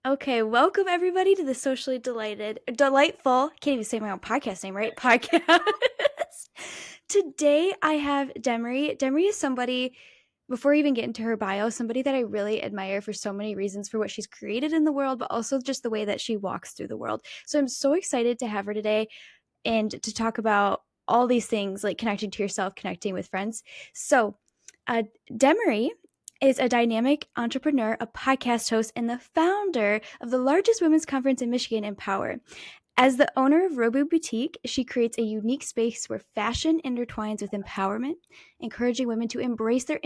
Okay, welcome everybody to the delightful, can't even say my own podcast name, right? Podcast. Today I have Demery. Demery is somebody, before we even get into her bio, somebody that I really admire for so many reasons for what she's created in the world, but also just the way that she walks through the world. So I'm so excited to have her today and to talk about all these things like connecting to yourself, connecting with friends. So, Demery is a dynamic entrepreneur, a podcast host, and the founder of the largest women's conference in Michigan, Empower. As the owner of Robu Boutique, she creates a unique space where fashion intertwines with empowerment, encouraging women to embrace their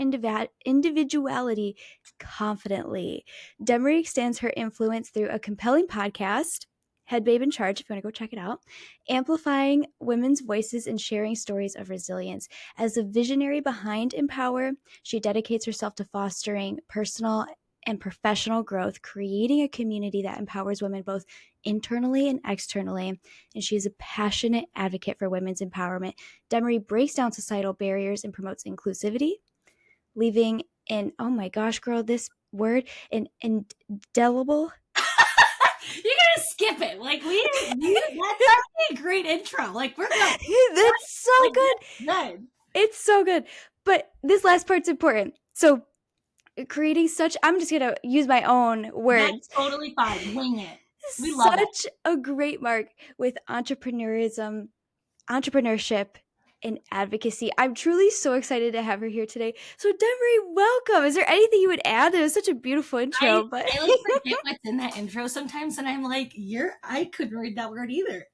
individuality confidently. Demery extends her influence through a compelling podcast, Head Babe in Charge, if you want to go check it out, amplifying women's voices and sharing stories of resilience. As a visionary behind Empower, she dedicates herself to fostering personal and professional growth, creating a community that empowers women both internally and externally. And she is a passionate advocate for women's empowerment. Demery breaks down societal barriers and promotes inclusivity, leaving an, oh my gosh, girl, this word, an indelible. You're gonna skip it. Like that's actually a great intro. Like we're good. That's so like, good. Good. It's so good. But this last part's important. So creating such, I'm just gonna use my own words. That's totally fine. Wing it. We love it. Such a great mark with entrepreneurship, and advocacy. I'm truly so excited to have her here today. So, Demery, welcome. Is there anything you would add? It was such a beautiful intro, but I like forget what's in that intro sometimes, and I'm like, I couldn't read that word either.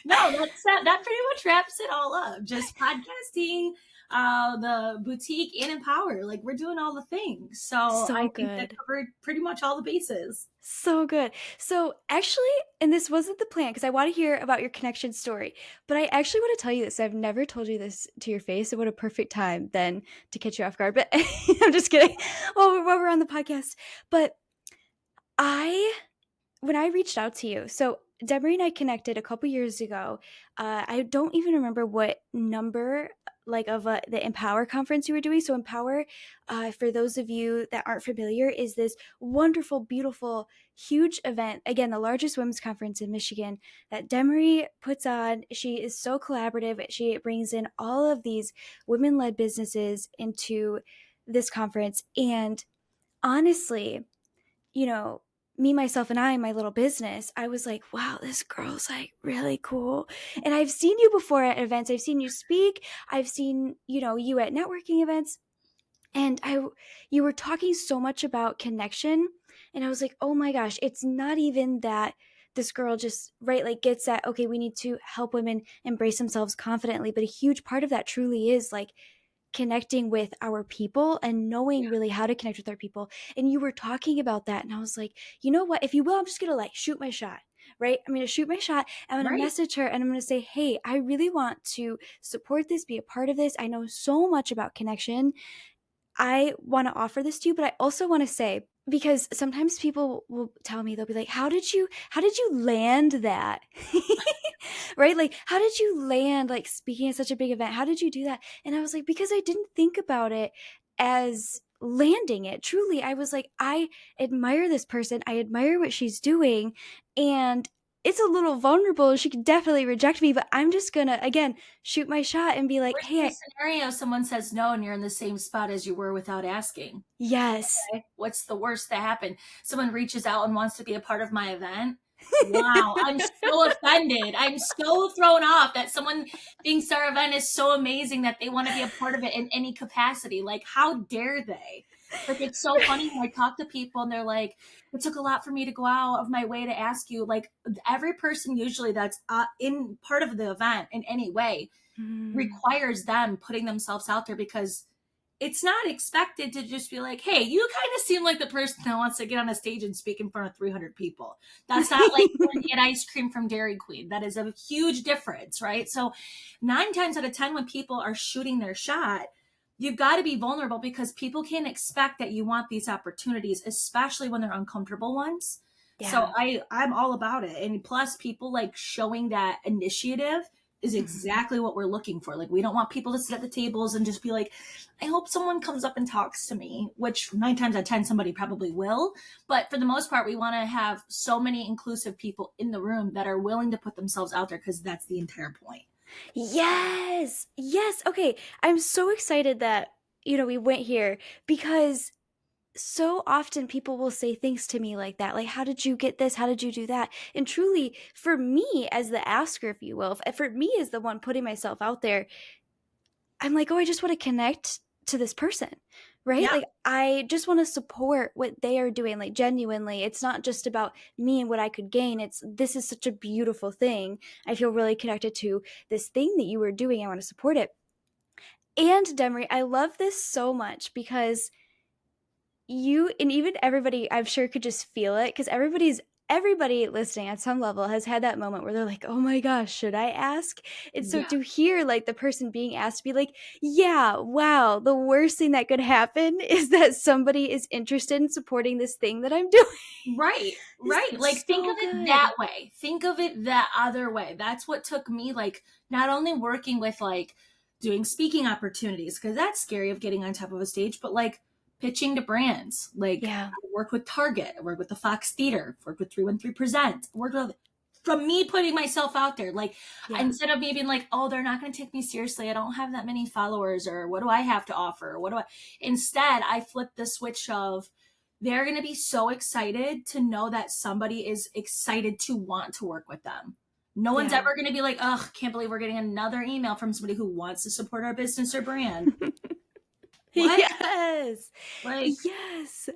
No, that pretty much wraps it all up. Just podcasting, the boutique, and Empower. Like we're doing all the things. So I think that covered pretty much all the bases. So good. So actually, and this wasn't the plan because I want to hear about your connection story, but I actually want to tell you this. I've never told you this to your face. And what a perfect time then to catch you off guard. But I'm just kidding. While we're on the podcast. But when I reached out to you, so Demery and I connected a couple years ago. I don't even remember what number of the Empower conference you were doing. So Empower, for those of you that aren't familiar, is this wonderful, beautiful, huge event. Again, the largest women's conference in Michigan that Demery puts on. She is so collaborative. She brings in all of these women-led businesses into this conference. And honestly, me, myself, and I, my little business, I was like, wow, this girl's like really cool. And I've seen you before at events. I've seen you speak. I've seen, you at networking events. And you were talking so much about connection. And I was like, oh my gosh, it's not even that this girl just, right, like gets that, okay, we need to help women embrace themselves confidently. But a huge part of that truly is like connecting with our people and knowing really how to connect with our people. And you were talking about that. And I was like, you know what? If you will, I'm just going to like shoot my shot, right? I'm going to shoot my shot. I'm going to message her and I'm going to say, hey, I really want to support this, be a part of this. I know so much about connection. I want to offer this to you, but I also want to say, because sometimes people will tell me, they'll be like, how did you land that? Right? Like, how did you land like speaking at such a big event? How did you do that? And I was like, because I didn't think about it as landing it. Truly, I was like, I admire this person. I admire what she's doing. And it's a little vulnerable. She could definitely reject me, but I'm just gonna, again, shoot my shot and be like, Worst hey, case scenario, someone says no and you're in the same spot as you were without asking. Yes. Okay. What's the worst that happened? Someone reaches out and wants to be a part of my event. Wow, I'm so offended. I'm so thrown off that someone thinks our event is so amazing that they want to be a part of it in any capacity. Like, how dare they? Like, it's so funny when I talk to people and they're like, it took a lot for me to go out of my way to ask you. Like, every person usually that's in part of the event in any way requires them putting themselves out there, because it's not expected to just be like, hey, you kind of seem like the person that wants to get on a stage and speak in front of 300 people. That's not like when you get ice cream from Dairy Queen. That is a huge difference, right? So 9 times out of 10, when people are shooting their shot, you've got to be vulnerable, because people can't expect that you want these opportunities, especially when they're uncomfortable ones. Yeah. So I'm all about it. And plus, people like showing that initiative is Mhm. exactly what we're looking for. Like, we don't want people to sit at the tables and just be like, I hope someone comes up and talks to me, which 9 times out of 10, somebody probably will. But for the most part, we want to have so many inclusive people in the room that are willing to put themselves out there, because that's the entire point. Yes. Yes. Okay. I'm so excited that, we went here because so often people will say things to me like that. Like, how did you get this? How did you do that? And truly, for me as the asker, if you will, for me as the one putting myself out there, I'm like, oh, I just want to connect to this person, right? Yeah. Like, I just want to support what they are doing, like, genuinely. It's not just about me and what I could gain. This is such a beautiful thing. I feel really connected to this thing that you were doing. I want to support it. And Demery, I love this so much because you and even everybody I'm sure could just feel it because everybody listening at some level has had that moment where they're like, oh my gosh, should I ask? And so Yeah. to hear like the person being asked to be like, yeah, wow, the worst thing that could happen is that somebody is interested in supporting this thing that I'm doing Right, is right. Like, think of so it that good. way. Think of it that other way. That's what took me, like, not only working with, like, doing speaking opportunities, because that's scary of getting on top of a stage, but like pitching to brands. Like, Yeah, I work with Target, I work with the Fox Theater, work with 313 Present, worked with, from me putting myself out there. Like, yeah, instead of me being like, oh, they're not going to take me seriously, I don't have that many followers, or what do I have to offer? What do I, instead, I flipped the switch of, they're going to be so excited to know that somebody is excited to want to work with them. No one's yeah. ever going to be like, ugh, can't believe we're getting another email from somebody who wants to support our business or brand. What? Yes, Like, yes,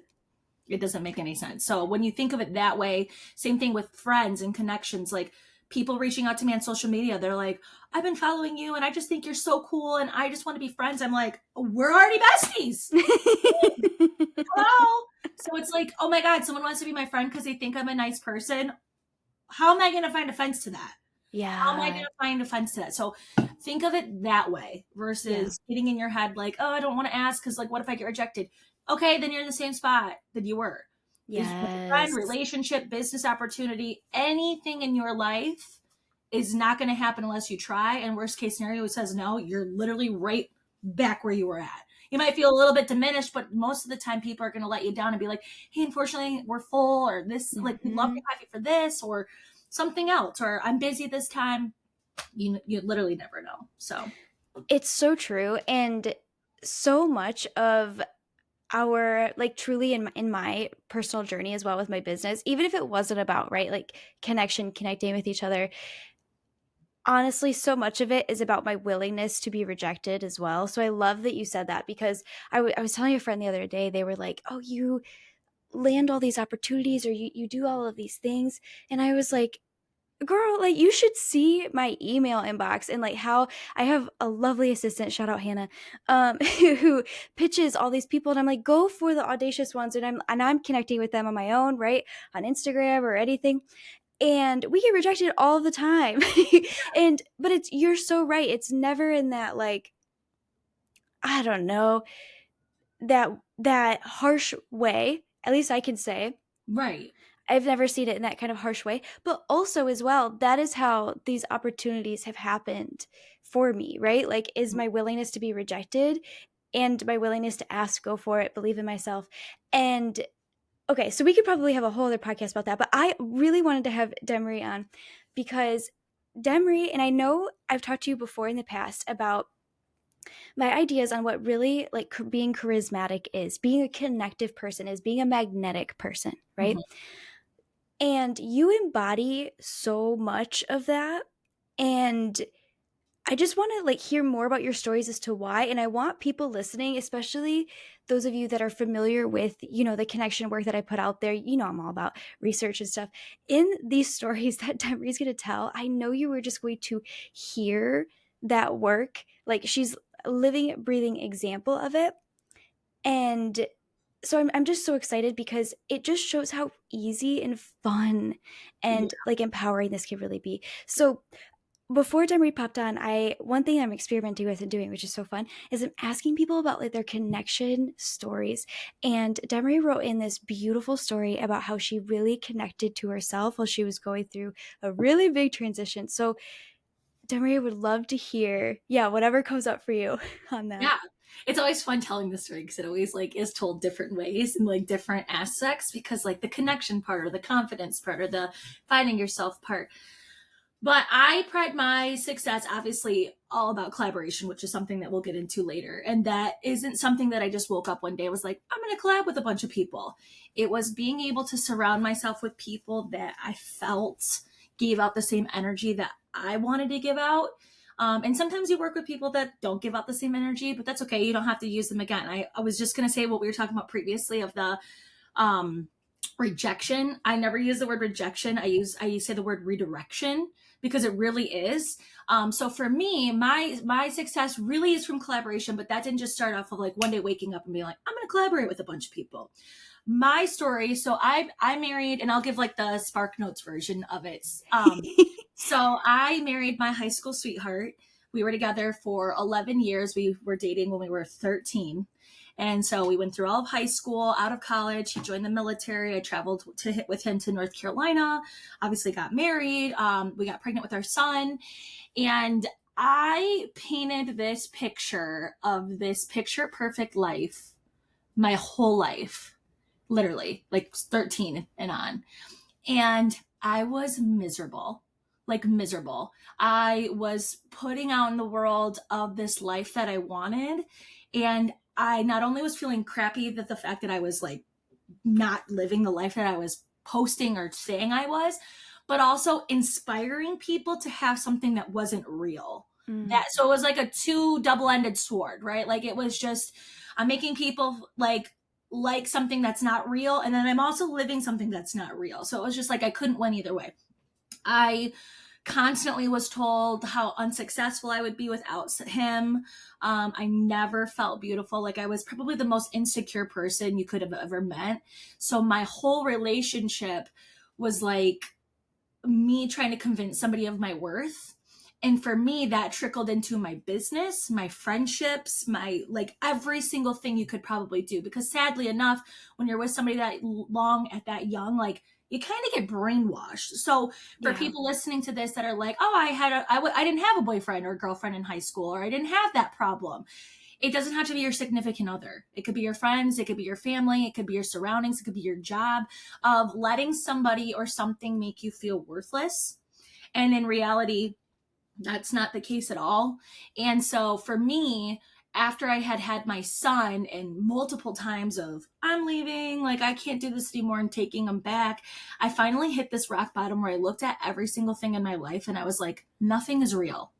it doesn't make any sense. So when you think of it that way, same thing with friends and connections, like people reaching out to me on social media, they're like, I've been following you and I just think you're so cool and I just want to be friends. I'm like, we're already besties. Hello. So it's like, oh my God, someone wants to be my friend because they think I'm a nice person. How am I going to find offense to that? How am I going yeah, to find offense to that? So think of it that way yeah, versus getting in your head like, oh, I don't want to ask because, like, what if I get rejected? Okay, then you're in the same spot that you were. Is with a friend, yes. relationship, business opportunity, anything in your life is not going to happen unless you try. And worst case scenario, it says no, you're literally right back where you were at. You might feel a little bit diminished, but most of the time people are going to let you down and be like, hey, unfortunately, we're full, or this, like, we'd love to Mhm. have you for this, or something else, or I'm busy this time. You literally never know. So It's so true, and so much of our like truly in my personal journey as well with my business, even if it wasn't about right like connecting with each other, honestly so much of it is about my willingness to be rejected as well. So I love that you said that because I was telling a friend the other day, they were like, oh, you land all these opportunities or you do all of these things, and I was like, girl, like you should see my email inbox and like how I have a lovely assistant, shout out Hannah, who pitches all these people, and I'm like, go for the audacious ones, and I'm connecting with them on my own, right, on Instagram or anything, and we get rejected all the time. And but it's you're so right, it's never in that like, I don't know, that harsh way, at least I can say. right. I've never seen it in that kind of harsh way, but also as well, that is how these opportunities have happened for me, right? Like, is my willingness to be rejected and my willingness to ask, go for it, believe in myself. And okay, so we could probably have a whole other podcast about that, but I really wanted to have Demery on because Demery, and I know I've talked to you before in the past about my ideas on what really like being charismatic is, being a connective person is, being a magnetic person, right? Mhm. And you embody so much of that. And I just want to like hear more about your stories as to why. And I want people listening, especially those of you that are familiar with, the connection work that I put out there. I'm all about research and stuff. In these stories that Demery's going to tell, I know you were just going to hear that work. Like she's a living, breathing example of it. And so I'm just so excited because it just shows how easy and fun Yeah. and like empowering this can really be. So before Demery popped on, I one thing I'm experimenting with and doing, which is so fun, is I'm asking people about like their connection stories. And Demery wrote in this beautiful story about how she really connected to herself while she was going through a really big transition. So Demery would love to hear, yeah, whatever comes up for you on that. Yeah. It's always fun telling the story because it always like is told different ways and like different aspects, because like the connection part or the confidence part or the finding yourself part. But I pride my success, obviously, all about collaboration, which is something that we'll get into later. And that isn't something that I just woke up one day and was like, I'm going to collab with a bunch of people. It was being able to surround myself with people that I felt gave out the same energy that I wanted to give out. And sometimes you work with people that don't give out the same energy, but that's okay. You don't have to use them again. I was just going to say what we were talking about previously of the um, rejection. I never use the word rejection. I say the word redirection because it really is. So for me, my success really is from collaboration, but that didn't just start off of like one day waking up and being like, I'm going to collaborate with a bunch of people. My story. So I married, and I'll give like the Spark Notes version of it. So I married my high school sweetheart. We were together for 11 years. We were dating when we were 13. And so we went through all of high school, out of college. He joined the military. I traveled with him to North Carolina, obviously got married. We got pregnant with our son. And I painted this picture of this picture perfect life my whole life, literally, like 13 and on. And I was miserable, like miserable. I was putting out in the world of this life that I wanted. And I not only was feeling crappy that the fact that I was like not living the life that I was posting or saying I was, but also inspiring people to have something that wasn't real. Mm. That so it was like a two double-ended sword, right? Like it was just I'm making people like something that's not real, and then I'm also living something that's not real. So it was just like I couldn't win either way. I constantly was told how unsuccessful I would be without him. I never felt beautiful. Like I was probably the most insecure person you could have ever met. So my whole relationship was like me trying to convince somebody of my worth. And for me, that trickled into my business, my friendships, my like every single thing you could probably do. Because sadly enough, when you're with somebody that long at that young, like you kind of get brainwashed. So for Yeah. people listening to this that are like, oh, I didn't have a boyfriend or a girlfriend in high school, or I didn't have that problem. It doesn't have to be your significant other. It could be your friends, it could be your family, it could be your surroundings, it could be your job, of letting somebody or something make you feel worthless. And in reality, that's not the case at all. And so for me, after I had had my son and multiple times of I'm leaving, like I can't do this anymore and taking him back, I finally hit this rock bottom where I looked at every single thing in my life and I was like, nothing is real.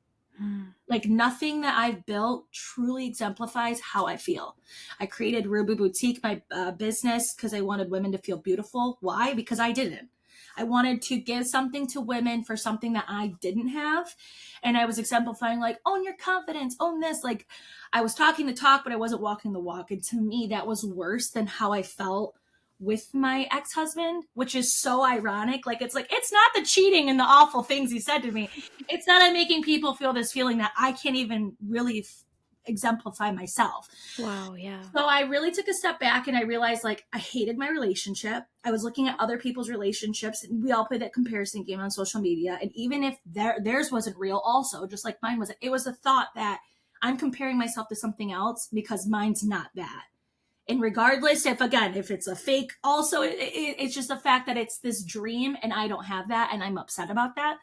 Mm. Like nothing that I've built truly exemplifies how I feel. I created Rubu Boutique, my business, because I wanted women to feel beautiful. Why? Because I didn't. I wanted to give something to women for something that I didn't have. And I was exemplifying like, own your confidence, own this. Like I was talking the talk, but I wasn't walking the walk. And to me, that was worse than how I felt with my ex-husband, which is so ironic. Like it's not the cheating and the awful things he said to me. It's that I'm making people feel this feeling that I can't even really exemplify myself. Wow. Yeah. So I really took a step back and I realized like I hated my relationship. I was looking at other people's relationships. We all play that comparison game on social media. And even if theirs wasn't real also, just like mine wasn't, it was a thought that I'm comparing myself to something else because mine's not that. And regardless if it's a fake also, it's just the fact that it's this dream and I don't have that and I'm upset about that.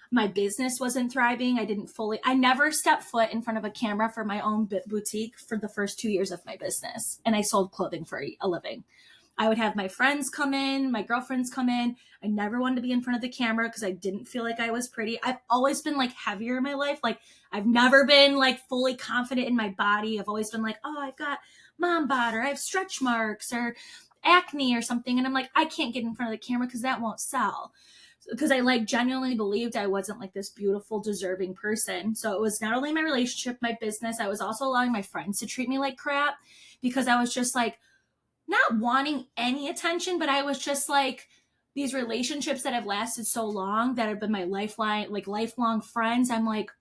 My business wasn't thriving. I never stepped foot in front of a camera for my own boutique for the first 2 years of my business. And I sold clothing for a living. I would have my friends come in, my girlfriends come in. I never wanted to be in front of the camera because I didn't feel like I was pretty. I've always been like heavier in my life. Like I've never been like fully confident in my body. I've always been like, oh, I've got mom bod or I have stretch marks or acne or something. And I'm like, I can't get in front of the camera because that won't sell. Because I like genuinely believed I wasn't like this beautiful, deserving person. So it was not only my relationship, my business, I was also allowing my friends to treat me like crap because I was just like not wanting any attention, but I was just like these relationships that have lasted so long that have been my lifelong friends. I'm like,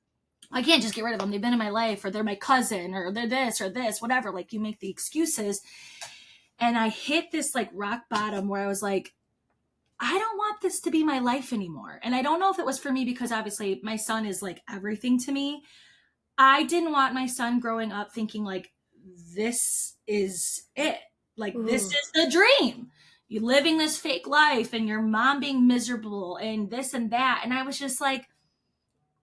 I can't just get rid of them. They've been in my life, or they're my cousin, or they're this or this, whatever. Like you make the excuses. And I hit this like rock bottom where I was like, I don't want this to be my life anymore. And I don't know if it was for me because obviously my son is like everything to me. I didn't want my son growing up thinking like this is it. Like this Ooh. is the dream. You living this fake life and your mom being miserable and this and that. And I was just like,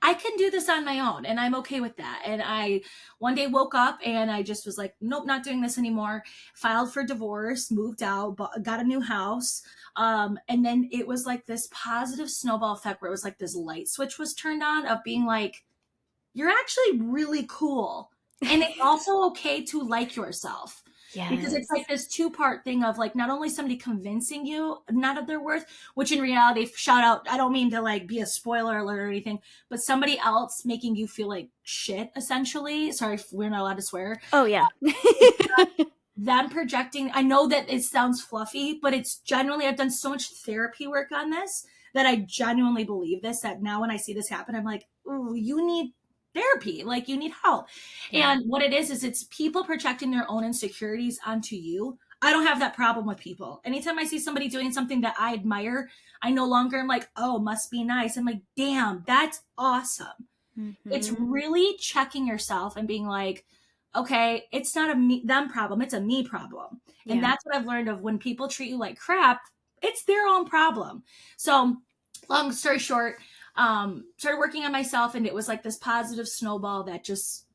I can do this on my own and I'm okay with that. And I one day woke up and I just was like, nope, not doing this anymore. Filed for divorce, moved out, got a new house. And then it was like this positive snowball effect where it was like this light switch was turned on of being like, you're actually really cool. And it's also okay to like yourself because it's Yes. like this two-part thing of like not only somebody convincing you not of their worth, which in reality, shout out, I don't mean to like be a spoiler alert or anything, but somebody else making you feel like shit essentially. Sorry, we're not allowed to swear. Oh yeah. It's them projecting. I know that it sounds fluffy, but it's genuinely, I've done so much therapy work on this that I genuinely believe this, that now when I see this happen, I'm like, ooh, you need therapy, like you need help. Yeah. And what it is it's people projecting their own insecurities onto you. I don't have that problem with people. Anytime I see somebody doing something that I admire, I no longer am like, oh, must be nice. I'm like, damn, that's awesome. It's Mm-hmm. really checking yourself and being like, okay, it's not a me them problem, it's a me problem. And Yeah. that's what I've learned of when people treat you like crap, it's their own problem. So long story short, started working on myself and it was like this positive snowball that just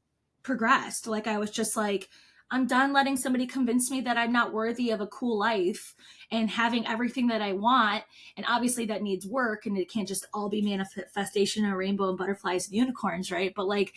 progressed. Like I was just like, I'm done letting somebody convince me that I'm not worthy of a cool life and having everything that I want. And obviously that needs work and it can't just all be manifestation of rainbow and butterflies and unicorns, right? But like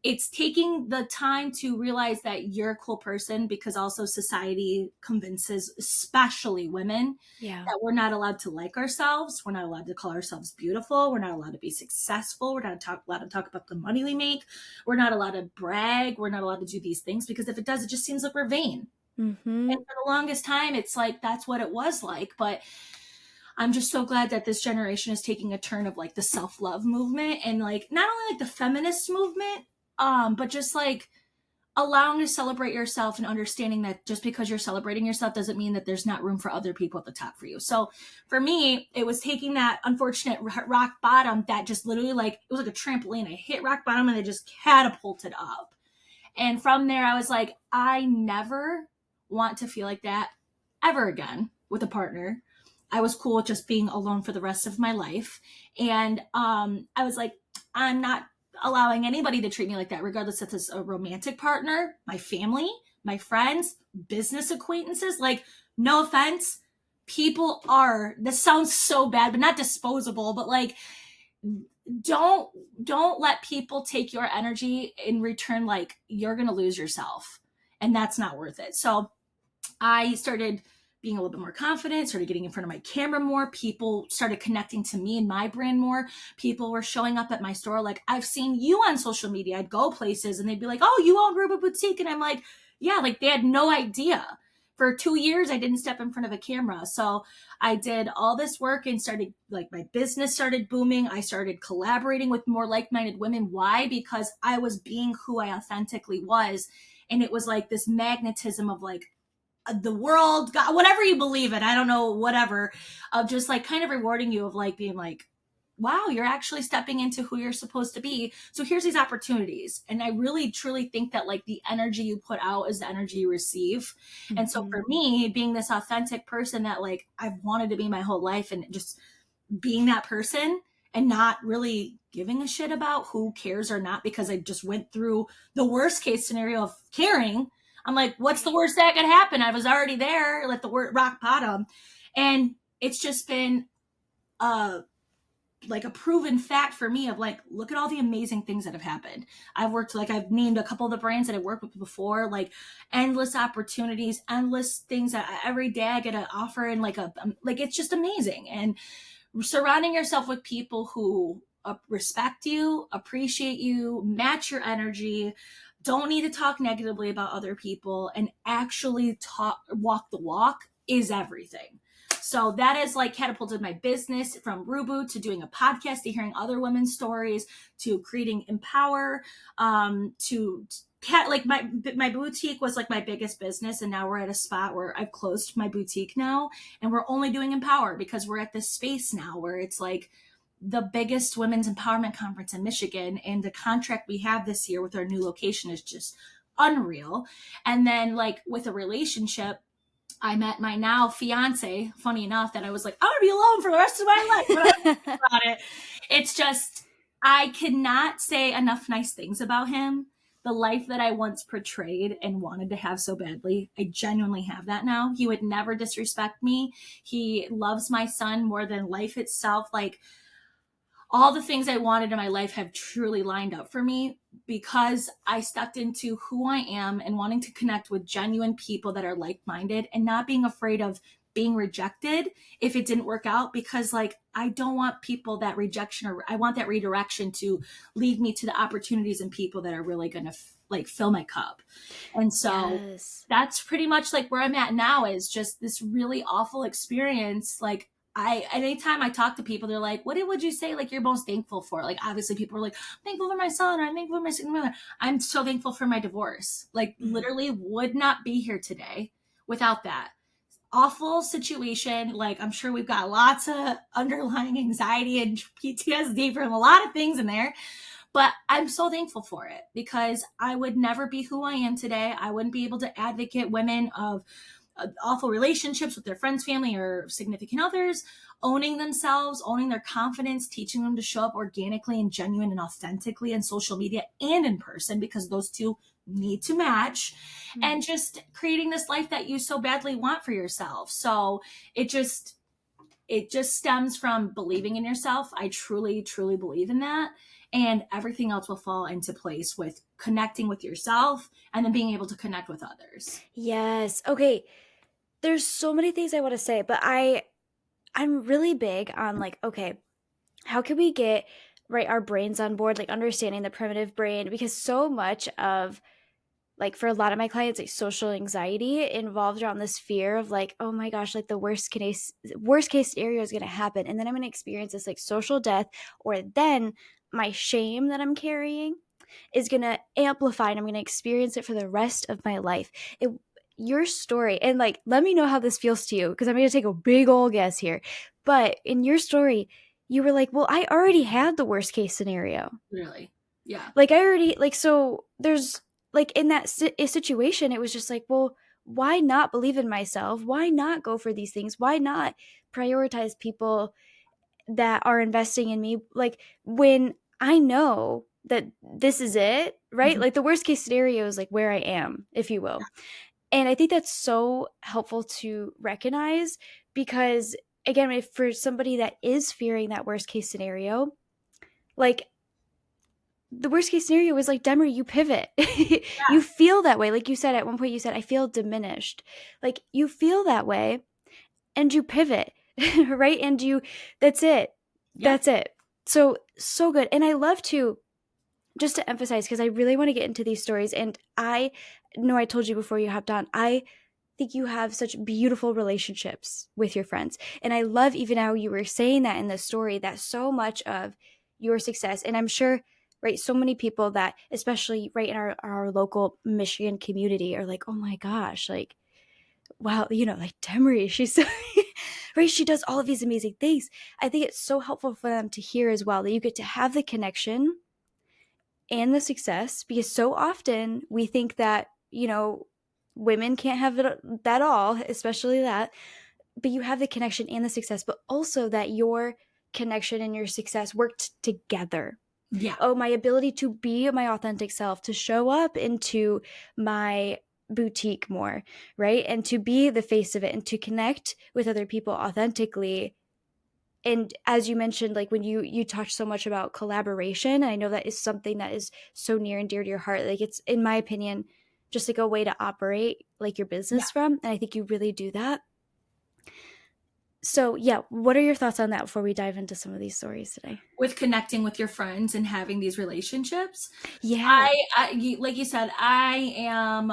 it's taking the time to realize that you're a cool person because also society convinces, especially women, Yeah. that we're not allowed to like ourselves. We're not allowed to call ourselves beautiful. We're not allowed to be successful. We're not allowed to talk about the money we make. We're not allowed to brag. We're not allowed to do these things because if it does, it just seems like we're vain. Mm-hmm. And for the longest time, it's like that's what it was like. But I'm just so glad that this generation is taking a turn of like the self love movement and like not only like the feminist movement, but just like allowing to celebrate yourself and understanding that just because you're celebrating yourself doesn't mean that there's not room for other people at the top for you. So for me, it was taking that unfortunate rock bottom that just literally like it was like a trampoline. I hit rock bottom and it just catapulted up. And from there, I was like, I never want to feel like that ever again with a partner. I was cool with just being alone for the rest of my life. And I was like, I'm not allowing anybody to treat me like that, regardless if it's a romantic partner, my family, my friends, business acquaintances. Like, no offense, people are, this sounds so bad, but not disposable, but like, don't don't let people take your energy in return like you're going to lose yourself and that's not worth it. So I started being a little bit more confident, started getting in front of my camera more. People started connecting to me and my brand more. People were showing up at my store. Like, I've seen you on social media. I'd go places and they'd be like, oh, you own Ruba Boutique. And I'm like, yeah, like they had no idea. For 2 years, I didn't step in front of a camera. So I did all this work and started, like, my business started booming. I started collaborating with more like minded women. Why? Because I was being who I authentically was. And it was like this magnetism of like, the world, God, whatever you believe in, I don't know, whatever, of just like kind of rewarding you of like being like, wow, you're actually stepping into who you're supposed to be. So here's these opportunities. And I really truly think that like the energy you put out is the energy you receive. And so Mm-hmm. for me, being this authentic person that like I've wanted to be my whole life and just being that person and not really giving a shit about who cares or not because I just went through the worst case scenario of caring. I'm like, what's the worst that could happen? I was already there, like the word rock bottom. And it's just been like a proven fact for me of like, look at all the amazing things that have happened. I've worked, like I've named a couple of the brands that I worked with before, like endless opportunities, endless things that every day I get an offer and like like it's just amazing. And surrounding yourself with people who respect you, appreciate you, match your energy, don't need to talk negatively about other people, and actually walk the walk is everything. So that has like catapulted my business from Rubu to doing a podcast to hearing other women's stories to creating Empower, to like my boutique was like my biggest business, and now we're at a spot where I've closed my boutique now, and we're only doing Empower because we're at this space now where it's like the biggest women's empowerment conference in Michigan, and the contract we have this year with our new location is just unreal. And then like with a relationship, I met my now fiance. Funny enough, that I was like, I want to be alone for the rest of my life. But about it, it's just I cannot say enough nice things about him. The life that I once portrayed and wanted to have so badly, I genuinely have that now. He would never disrespect me. He loves my son more than life itself. Like, all the things I wanted in my life have truly lined up for me because I stepped into who I am and wanting to connect with genuine people that are like minded and not being afraid of being rejected if it didn't work out, because like I don't want people that rejection, or I want that redirection to lead me to the opportunities and people that are really going to like fill my cup. And so Yes. that's pretty much like where I'm at now, is just this really awful experience. Like, anytime I talk to people, they're like, what would you say like you're most thankful for? Like, obviously people are like, I'm thankful for my son, or I'm thankful for my single mother. I'm so thankful for my divorce. Like, Mm-hmm. literally would not be here today without that awful situation. Like, I'm sure we've got lots of underlying anxiety and PTSD from a lot of things in there, but I'm so thankful for it because I would never be who I am today. I wouldn't be able to advocate women of awful relationships with their friends, family, or significant others, owning themselves, owning their confidence, teaching them to show up organically and genuine and authentically in social media and in person, because those two need to match, and just creating this life that you so badly want for yourself. So it just stems from believing in yourself. I truly, truly believe in that. And everything else will fall into place with connecting with yourself and then being able to connect with others. Yes. Okay. There's so many things I want to say, but I'm really big on like, okay, how can we get right our brains on board, like understanding the primitive brain, because so much of like for a lot of my clients, like social anxiety involves around this fear of like, oh my gosh, like the worst case scenario is going to happen, and then I'm going to experience this like social death, or then my shame that I'm carrying is going to amplify and I'm going to experience it for the rest of my life. Your story, and like, let me know how this feels to you, because I'm going to take a big old guess here. But in your story, you were like, well, I already had the worst case scenario. Really? Yeah. Like, I already, like, so there's, like, in that situation, it was just like, well, why not believe in myself? Why not go for these things? Why not prioritize people that are investing in me? Like, when I know that this is it, right? Mhm. Like, the worst case scenario is like where I am, if you will. And I think that's so helpful to recognize, because, again, if for somebody that is fearing that worst case scenario, like, the worst case scenario is like, Demery, you pivot. You Yeah. feel that way. Like you said at one point, you said, I feel diminished. Like, you feel that way and you pivot, right? And that's it. Yeah. That's it. So, so good. And I love to, just to emphasize, because I really want to get into these stories. And I know I told you before you hopped on, I think you have such beautiful relationships with your friends. And I love even how you were saying that in the story, that so much of your success, and I'm sure, right, so many people that, especially right in our local Michigan community, are like, oh my gosh, like, wow, like Demery, she's so right, she does all of these amazing things. I think it's so helpful for them to hear as well, that you get to have the connection and the success, because so often we think that, women can't have it that all, especially that, but you have the connection and the success, but also that your connection and your success worked together. Yeah. Oh, my ability to be my authentic self, to show up into my boutique more, right? And to be the face of it and to connect with other people authentically. And as you mentioned, like when you talked so much about collaboration, I know that is something that is so near and dear to your heart. Like, it's, in my opinion, just like a way to operate like your Yeah. business from, and I think you really do that. So yeah, what are your thoughts on that before we dive into some of these stories today? With connecting with your friends and having these relationships, Yeah. like you said, I am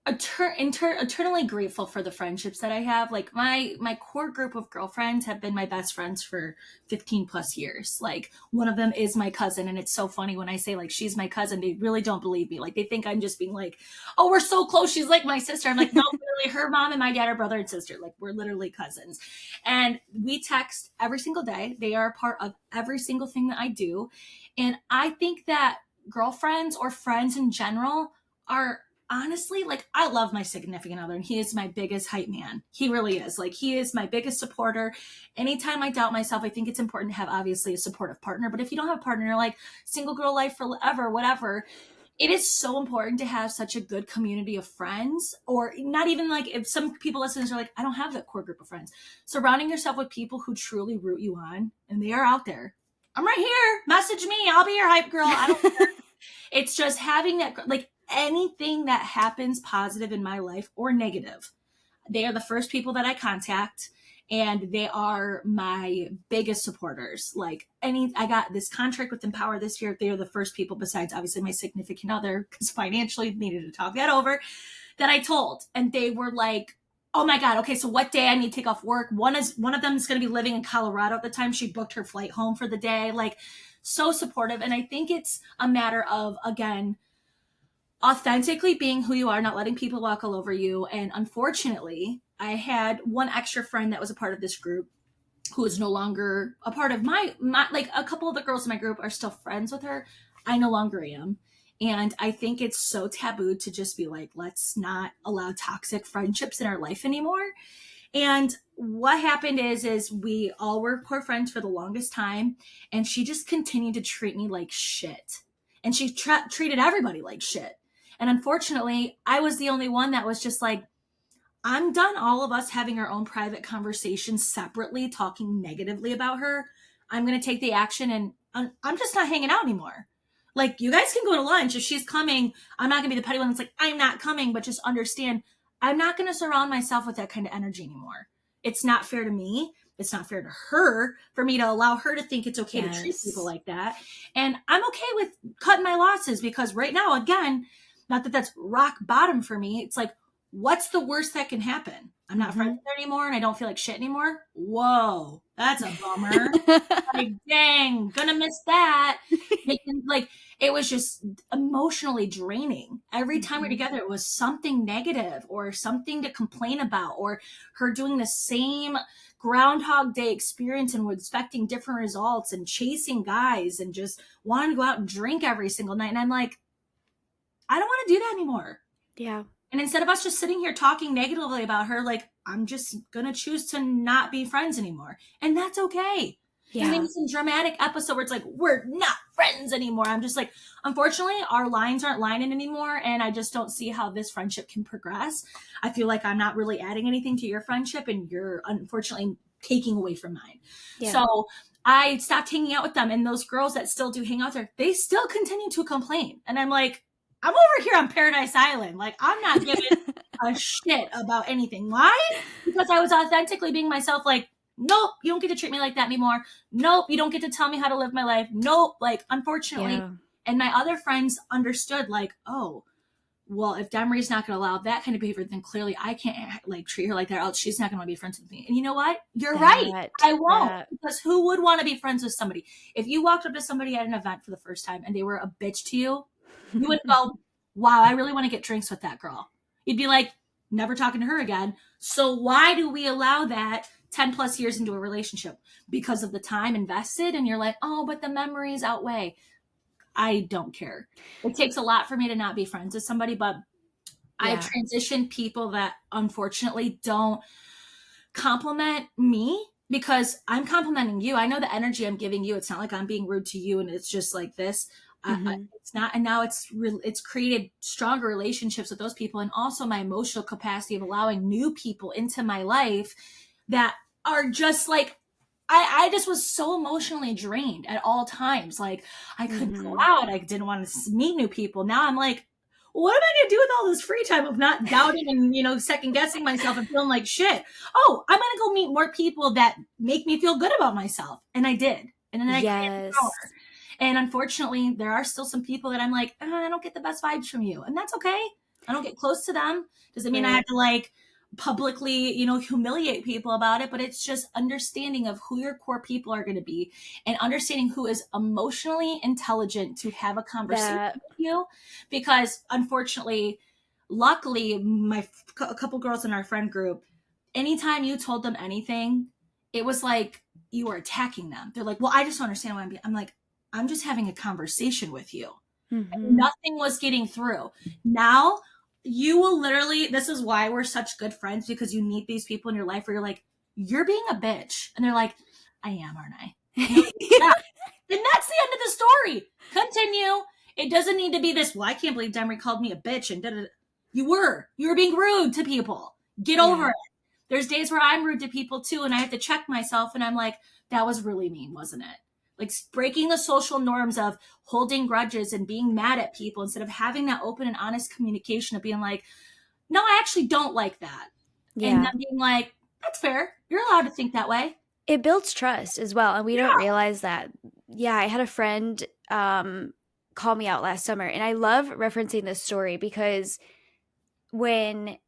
eternally grateful for the friendships that I have. Like my core group of girlfriends have been my best friends for 15 plus years. Like one of them is my cousin, and it's so funny when I say like she's my cousin, they really don't believe me. Like they think I'm just being like, oh, we're so close, she's like my sister. I'm like, no, literally her mom and my dad are brother and sister. Like we're literally cousins. And we text every single day. They are a part of every single thing that I do. And I think that girlfriends or friends in general are honestly, like, I love my significant other, and he is my biggest hype man. He really is. Like, he is my biggest supporter. Anytime I doubt myself, I think it's important to have obviously a supportive partner. But if you don't have a partner, you're like single girl life forever, whatever. It is so important to have such a good community of friends, or not even like if some people listeners are like, I don't have that core group of friends. Surrounding yourself with people who truly root you on, and they are out there. I'm right here. Message me. I'll be your hype girl. I don't care. It's just having that, like anything that happens positive in my life or negative, they are the first people that I contact, and they are my biggest supporters. Like I got this contract with Empower this year. They are the first people, besides obviously my significant other, because financially needed to talk that over, that I told. And they were like, oh my God, okay, so what day I need to take off work? One of them is going to be living in Colorado at the time. She booked her flight home for the day. Like, so supportive. And I think it's a matter of, again, authentically being who you are, not letting people walk all over you. And unfortunately, I had one extra friend that was a part of this group who is no longer a part of my like a couple of the girls in my group are still friends with her. I no longer am. And I think it's so taboo to just be like, let's not allow toxic friendships in our life anymore. And what happened is we all were core friends for the longest time, and she just continued to treat me like shit. And she treated everybody like shit. And unfortunately, I was the only one that was just like, I'm done all of us having our own private conversations separately, talking negatively about her. I'm going to take the action, and I'm just not hanging out anymore. Like, you guys can go to lunch. If she's coming, I'm not going to be the petty one that's like, I'm not coming, but just understand, I'm not going to surround myself with that kind of energy anymore. It's not fair to me. It's not fair to her for me to allow her to think it's okay to treat people Yes. like that. And I'm okay with cutting my losses, because right now, again, not that that's rock bottom for me. It's like, what's the worst that can happen? I'm not friends Mm-hmm. with her anymore, and I don't feel like shit anymore. Whoa, that's a bummer. Like, dang, gonna miss that. Like, it was just emotionally draining. Every time we're Mm-hmm. together, it was something negative or something to complain about, or her doing the same Groundhog Day experience and expecting different results and chasing guys and just wanting to go out and drink every single night. And I'm like, I don't want to do that anymore. Yeah. And instead of us just sitting here talking negatively about her, like, I'm just gonna choose to not be friends anymore. And that's okay. There's maybe Yeah. some dramatic episode where it's like, we're not friends anymore. I'm just like, unfortunately, our lines aren't lining anymore. And I just don't see how this friendship can progress. I feel like I'm not really adding anything to your friendship, and you're unfortunately taking away from mine. Yeah. So I stopped hanging out with them. And those girls that still do hang out there, they still continue to complain. And I'm like, I'm over here on Paradise Island. Like, I'm not giving a shit about anything. Why? Because I was authentically being myself. Like, nope, you don't get to treat me like that anymore. Nope, you don't get to tell me how to live my life. Nope. Like, unfortunately. Yeah. And my other friends understood, like, oh, well, if Demery's not going to allow that kind of behavior, then clearly I can't like treat her like that, or else she's not going to be friends with me. And you know what? You're right. That I won't. that Because who would want to be friends with somebody? If you walked up to somebody at an event for the first time and they were a bitch to you, you would go, wow, I really want to get drinks with that girl. You'd be like, never talking to her again. So why do we allow that 10 plus years into a relationship? Because of the time invested, and you're like, oh, but the memories outweigh. I don't care. It takes a lot for me to not be friends with somebody, but I've yeah. transitioned people that unfortunately don't compliment me, because I'm complimenting you. I know the energy I'm giving you. It's not like I'm being rude to you and it's just like this. Mm-hmm. It's not. And now it's created stronger relationships with those people, and also my emotional capacity of allowing new people into my life that are just like, I just was so emotionally drained at all times. Like, I couldn't go Mm-hmm. out. I didn't want to meet new people. Now I'm like, what am I going to do with all this free time of not doubting and, second guessing myself and feeling like shit? Oh, I'm going to go meet more people that make me feel good about myself. And I did. And then I created power. Yes. And unfortunately, there are still some people that I'm like, I don't get the best vibes from you. And that's okay. I don't get close to them. Doesn't mean I have Right. to like publicly, you know, humiliate people about it, but it's just understanding of who your core people are going to be and understanding who is emotionally intelligent to have a conversation That with you. Because unfortunately, luckily, a couple girls in our friend group, anytime you told them anything, it was like you were attacking them. They're like, well, I just don't understand why I'm like, I'm just having a conversation with you. mhm. Nothing was getting through. Now you will literally, this is why we're such good friends, because you meet these people in your life where you're like, you're being a bitch. And they're like, I am, aren't I? And you're like, yeah. And that's the end of the story. Continue. It doesn't need to be this, well, I can't believe Demery called me a bitch and da-da-da. You were being rude to people. Get over Yeah. it. There's days where I'm rude to people too, and I have to check myself, and I'm like, that was really mean, wasn't it? Like breaking the social norms of holding grudges and being mad at people instead of having that open and honest communication of being like, no, I actually don't like that. And Yeah. then being like, that's fair. You're allowed to think that way. It builds trust as well, and we don't Yeah. realize that. Yeah, I had a friend call me out last summer, and I love referencing this story because when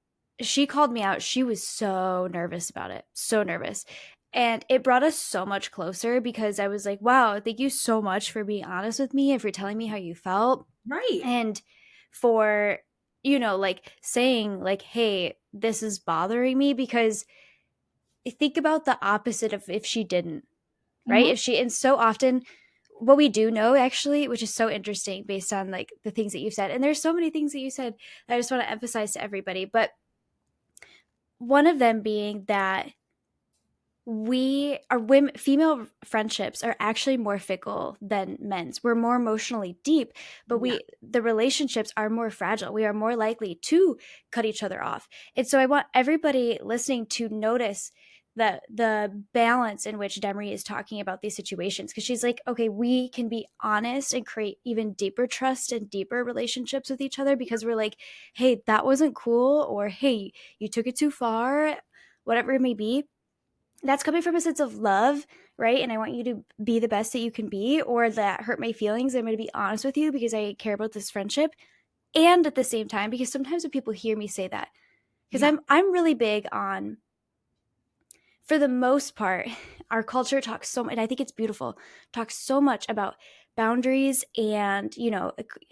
she called me out, she was so nervous about it, so nervous. And it brought us so much closer because I was like, wow, thank you so much for being honest with me and for telling me how you felt. Right. And for, like saying, like, hey, this is bothering me because think about the opposite of if she didn't, right? Mm-hmm. And so often what we do know actually, which is so interesting based on like the things that you've said, and there's so many things that you said that I just want to emphasize to everybody, but one of them being that we our women female friendships are actually more fickle than men's. We're more emotionally deep, but Yeah. the relationships are more fragile. We are more likely to cut each other off. And so I want everybody listening to notice the balance in which Demery is talking about these situations, because she's like, okay, we can be honest and create even deeper trust and deeper relationships with each other because we're like, hey, that wasn't cool, or hey, you took it too far, whatever it may be. That's coming from a sense of love, right? And I want you to be the best that you can be, or that hurt my feelings. I'm going to be honest with you because I care about this friendship. And at the same time, because sometimes when people hear me say that, because Yeah. I'm really big on, for the most part, our culture talks so much, and I think it's beautiful, talks so much about boundaries and,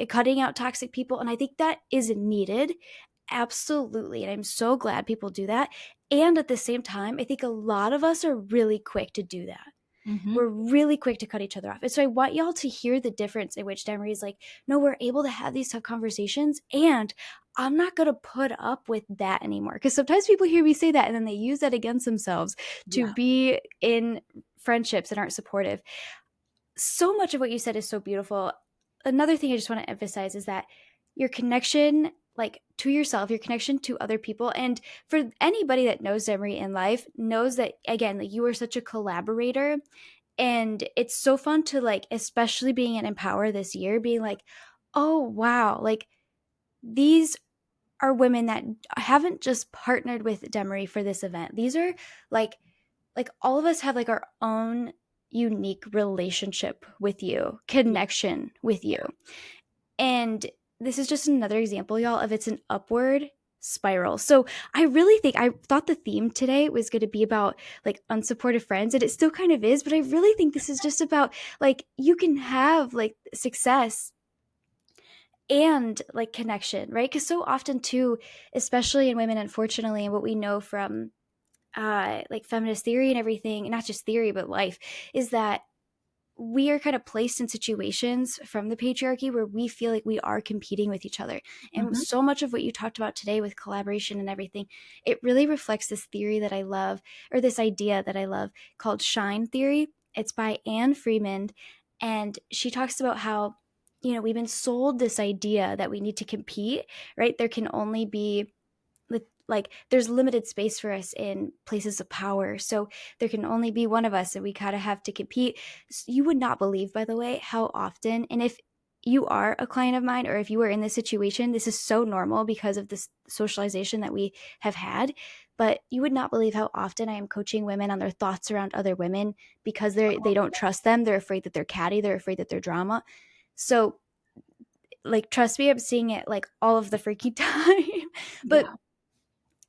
cutting out toxic people. And I think that is needed. Absolutely. And I'm so glad people do that. And at the same time, I think a lot of us are really quick to do that. Mm-hmm. We're really quick to cut each other off. And so I want y'all to hear the difference in which Demery is like, no, we're able to have these tough conversations, and I'm not going to put up with that anymore. Because sometimes people hear me say that and then they use that against themselves to Yeah. be in friendships that aren't supportive. So much of what you said is so beautiful. Another thing I just want to emphasize is that your connection, like to yourself, your connection to other people, and for anybody that knows Demery in life, knows that again, like you are such a collaborator. And it's so fun to like, especially being an Empower this year, being like, oh wow, like these are women that haven't just partnered with Demery for this event. These are like all of us have like our own unique relationship with you, Yeah. connection with you. And this is just another example, y'all, of it's an upward spiral. So I thought the theme today was going to be about like unsupportive friends, and it still kind of is, but I really think this is just about like you can have like success and like connection, right? Because so often too, especially in women, unfortunately, and what we know from like feminist theory and everything, not just theory but life, is that we are kind of placed in situations from the patriarchy where we feel like we are competing with each other. And Mm-hmm. so much of what you talked about today with collaboration and everything, it really reflects this theory that I love, or this idea that I love, called shine theory. It's by Anne Freeman. And she talks about how, we've been sold this idea that we need to compete, right? There can only be like there's limited space for us in places of power, so there can only be one of us and we kind of have to compete. You would not believe, by the way, how often, and if you are a client of mine or if you are in this situation, this is so normal because of this socialization that we have had, but you would not believe how often I am coaching women on their thoughts around other women because they don't trust them, they're afraid that they're catty, they're afraid that they're drama. So like, trust me, I'm seeing it like all of the freaking time. But Yeah.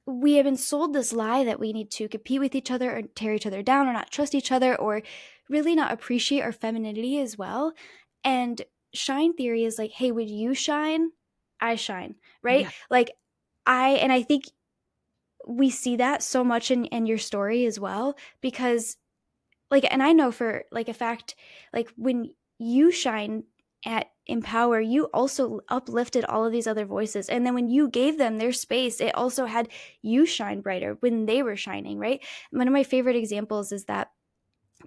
we have been sold this lie that we need to compete with each other or tear each other down or not trust each other or really not appreciate our femininity as well. And shine theory is like, hey, when you shine, I shine, right? Yeah. Like, I think we see that so much in your story as well, because like, and I know for like a fact, like when you shine at Empower, you also uplifted all of these other voices. And then when you gave them their space, it also had you shine brighter when they were shining, right? One of my favorite examples is that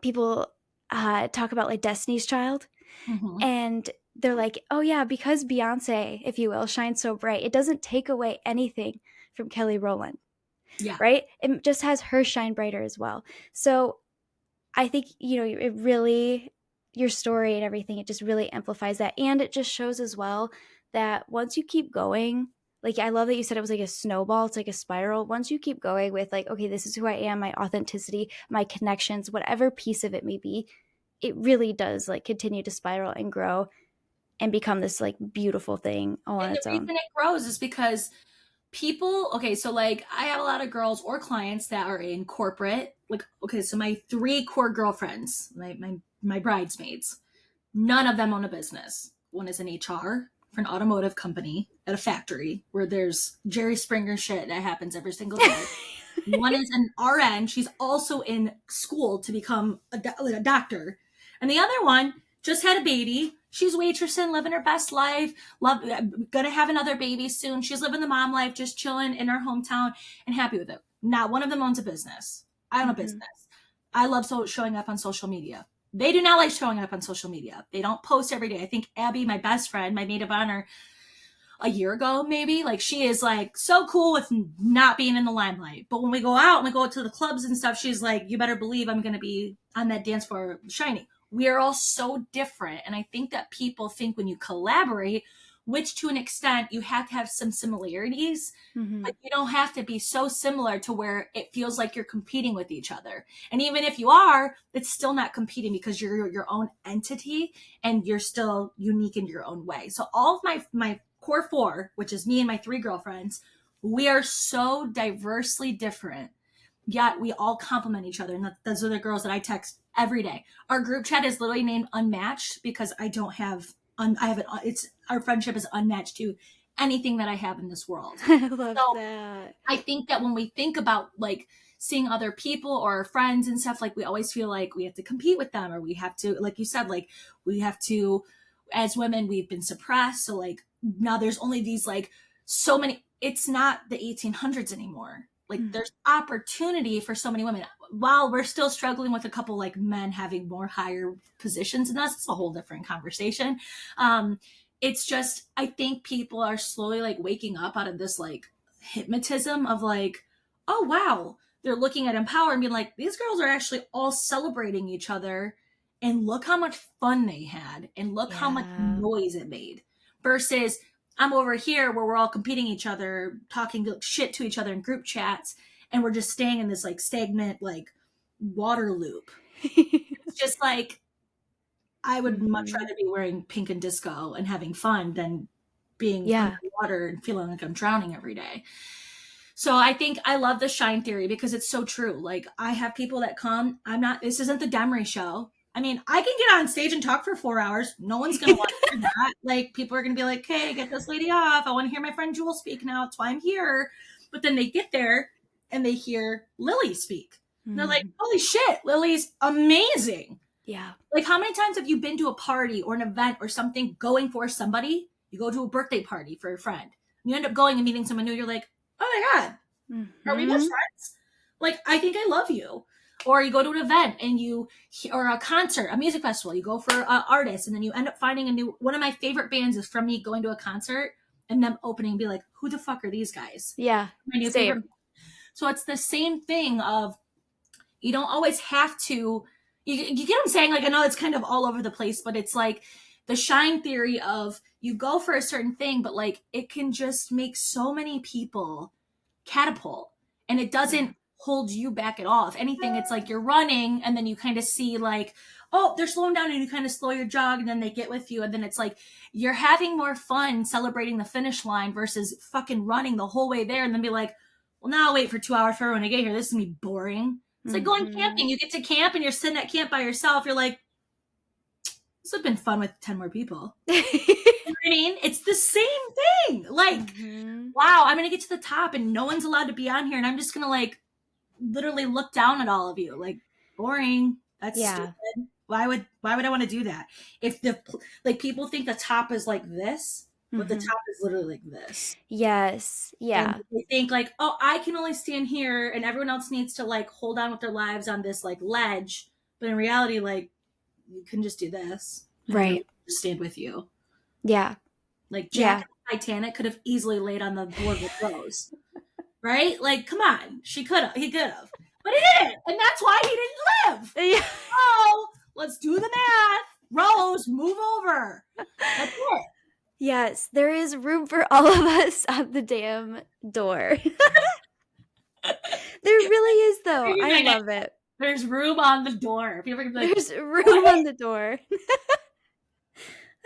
people talk about like Destiny's Child, Mm-hmm. and they're like, oh yeah, because Beyonce, if you will, shines so bright, it doesn't take away anything from Kelly Rowland, Yeah. right? It just has her shine brighter as well. So I think, it really, your story and everything, it just really amplifies that. And it just shows as well that once you keep going, like, I love that you said it was like a snowball, it's like a spiral. Once you keep going with, like, okay, this is who I am, my authenticity, my connections, whatever piece of it may be, it really does like continue to spiral and grow and become this like beautiful thing all on And the its own. reason it grows is because people, okay, so like I have a lot of girls or clients that are in corporate. Like, okay, so my three core girlfriends, my bridesmaids, none of them own a business. One is in HR for an automotive company at a factory where there's Jerry Springer shit that happens every single day. One is an RN. She's also in school to become a doctor. And the other one just had a baby. She's waitressing, living her best life. Gonna have another baby soon. She's living the mom life, just chilling in her hometown and happy with it. Not one of them owns a business. I own a Mm-hmm. business. I love showing up on social media. They do not like showing up on social media. They don't post every day. I think Abby, my best friend, my maid of honor, a year ago maybe, like she is like so cool with not being in the limelight, but when we go out and we go to the clubs and stuff, she's like, you better believe I'm going to be on that dance floor shining. We are all so different, and I think that people think when you collaborate, which to an extent you have to have some similarities, Mm-hmm. but you don't have to be so similar to where it feels like you're competing with each other. And even if you are, it's still not competing because you're your own entity and you're still unique in your own way. So all of my core four, which is me and my three girlfriends, we are so diversely different, yet we all complement each other. And those are the girls that I text every day. Our group chat is literally named Unmatched because I don't have, I have it, it's, our friendship is unmatched to anything that I have in this world. I love So that. I think that when we think about like seeing other people or our friends and stuff, like we always feel like we have to compete with them, or we have to, like you said, like we have to, as women, we've been suppressed. So like now there's only these like so many, it's not the 1800s anymore. Like Mm. there's opportunity for so many women. While we're still struggling with a couple like men having more higher positions than us, it's a whole different conversation. Um, it's just, I think people are slowly like waking up out of this like hypnotism of like, oh wow, they're looking at Empower and being like, these girls are actually all celebrating each other, and look how much fun they had, and look how much Yeah. noise it made. Versus I'm over here where we're all competing each other, talking shit to each other in group chats, and we're just staying in this like stagnant like water loop. It's just like I would much Mm-hmm. rather be wearing pink and disco and having fun than being Yeah. underwater and feeling like I'm drowning every day. So I think I love the shine theory because it's so true. Like I have people that come, I'm not, this isn't the Demery show. I mean, I can get on stage and talk for 4 hours. No one's going to want to hear that. Like people are going to be like, hey, get this lady off. I want to hear my friend Jewel speak now. That's why I'm here. But then they get there and they hear Lily speak. And they're like, Mm-hmm. holy shit, Lily's amazing. Yeah. Like how many times have you been to a party or an event or something going for somebody? You go to a birthday party for a friend. You end up going and meeting someone new. You're like, oh my God, are we best Mm-hmm. friends? Like, I think I love you. Or you go to an event and you, or a concert, a music festival, you go for artists, and then you end up finding a new, one of my favorite bands is from me going to a concert and them opening and be like, who the fuck are these guys? Yeah. My new favorite. Same. So it's the same thing of, you don't always have to, you get what I'm saying? Like, I know it's kind of all over the place, but it's like the shine theory of you go for a certain thing, but like it can just make so many people catapult. And it Yeah. doesn't hold you back at all. If anything, it's like you're running and then you kind of see like, oh, they're slowing down, and you kind of slow your jog, and then they get with you, and then it's like you're having more fun celebrating the finish line versus fucking running the whole way there and then be like, well, now I'll wait for 2 hours for everyone to get here. This is gonna be boring. It's like going camping. You get to camp and you're sitting at camp by yourself. You're like, this would have been fun with 10 more people. You know what I mean? It's the same thing. Like, wow, I'm gonna get to the top and no one's allowed to be on here, and I'm just gonna like literally look down at all of you. Like, boring. That's stupid. Why would I want to do that? If the like people think the top is like this, but the top is literally like this. Yes. Yeah. And they think like, oh, I can only stand here, and everyone else needs to like hold on with their lives on this like ledge. But in reality, like, you can just do this, right? Just stand with you. Yeah. Like Jack and Titanic could have easily laid on the board with Rose, right? Like, come on, he could have, but he didn't, and that's why he didn't live. Yeah. Oh, let's do the math. Rose, move over. That's it. Yes, there is room for all of us at the damn door. There really is, though. I love it. There's room on the door. There's room on the door.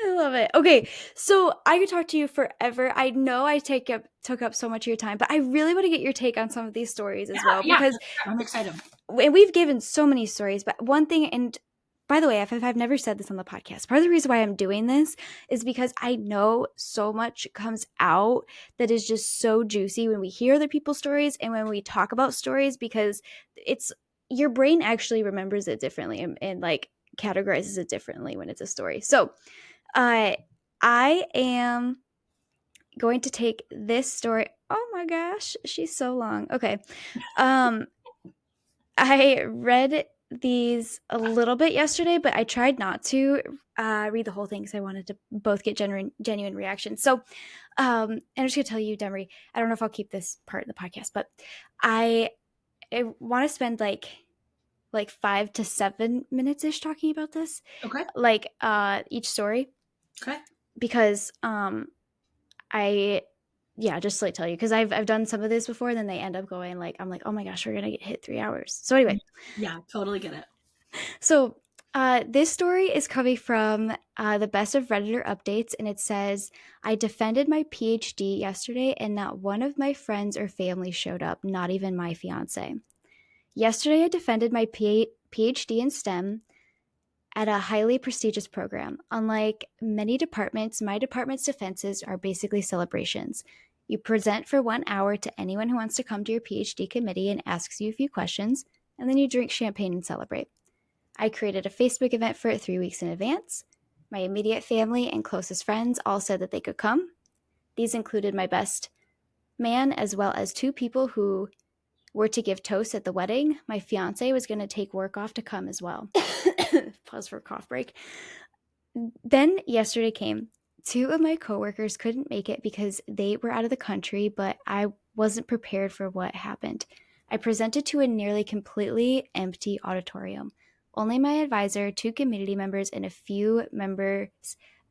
I love it. Okay, so I could talk to you forever. I know I took up so much of your time, but I really want to get your take on some of these stories as well, because I'm excited. We've given so many stories, but one thing, and by the way, if I've never said this on the podcast, part of the reason why I'm doing this is because I know so much comes out that is just so juicy when we hear other people's stories and when we talk about stories, because it's your brain actually remembers it differently and like categorizes it differently when it's a story. So I am going to take this story. Oh my gosh, she's so long. Okay. I read these a little bit yesterday, but I tried not to read the whole thing because I wanted to both get genuine reactions. So and I'm just going to tell you, Demery, I don't know if I'll keep this part in the podcast, but I want to spend like 5 to 7 minutes-ish talking about this. Okay. Like each story. Okay. Because just to like tell you, because I've done some of this before, and then they end up going like, I'm like, oh my gosh, we're gonna hit 3 hours. So anyway, yeah, totally get it. So this story is coming from the best of Redditor updates, and it says, I defended my PhD yesterday, and not one of my friends or family showed up, not even my fiance. Yesterday, I defended my PhD in STEM at a highly prestigious program. Unlike many departments, my department's defenses are basically celebrations. You present for 1 hour to anyone who wants to come to your PhD committee and asks you a few questions, and then you drink champagne and celebrate. I created a Facebook event for it 3 weeks in advance. My immediate family and closest friends all said that they could come. These included my best man, as well as 2 people who were to give toasts at the wedding. My fiance was going to take work off to come as well. Pause for a cough break. Then yesterday came. 2 of my coworkers couldn't make it because they were out of the country, but I wasn't prepared for what happened. I presented to a nearly completely empty auditorium. Only my advisor, 2 community members, and a few members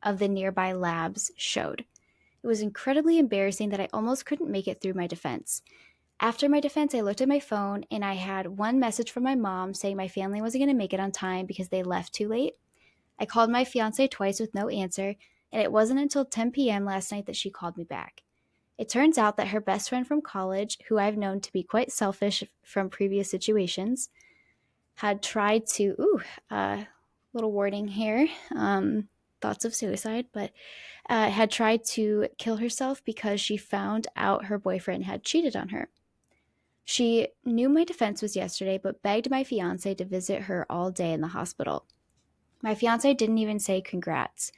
of the nearby labs showed. It was incredibly embarrassing that I almost couldn't make it through my defense. After my defense, I looked at my phone and I had one message from my mom saying my family wasn't going to make it on time because they left too late. I called my fiance twice with no answer, and it wasn't until 10 p.m. last night that she called me back. It turns out that her best friend from college, who I've known to be quite selfish from previous situations, had tried to, little warning here, thoughts of suicide, but had tried to kill herself because she found out her boyfriend had cheated on her. She knew my defense was yesterday, but begged my fiance to visit her all day in the hospital. My fiance didn't even say congrats.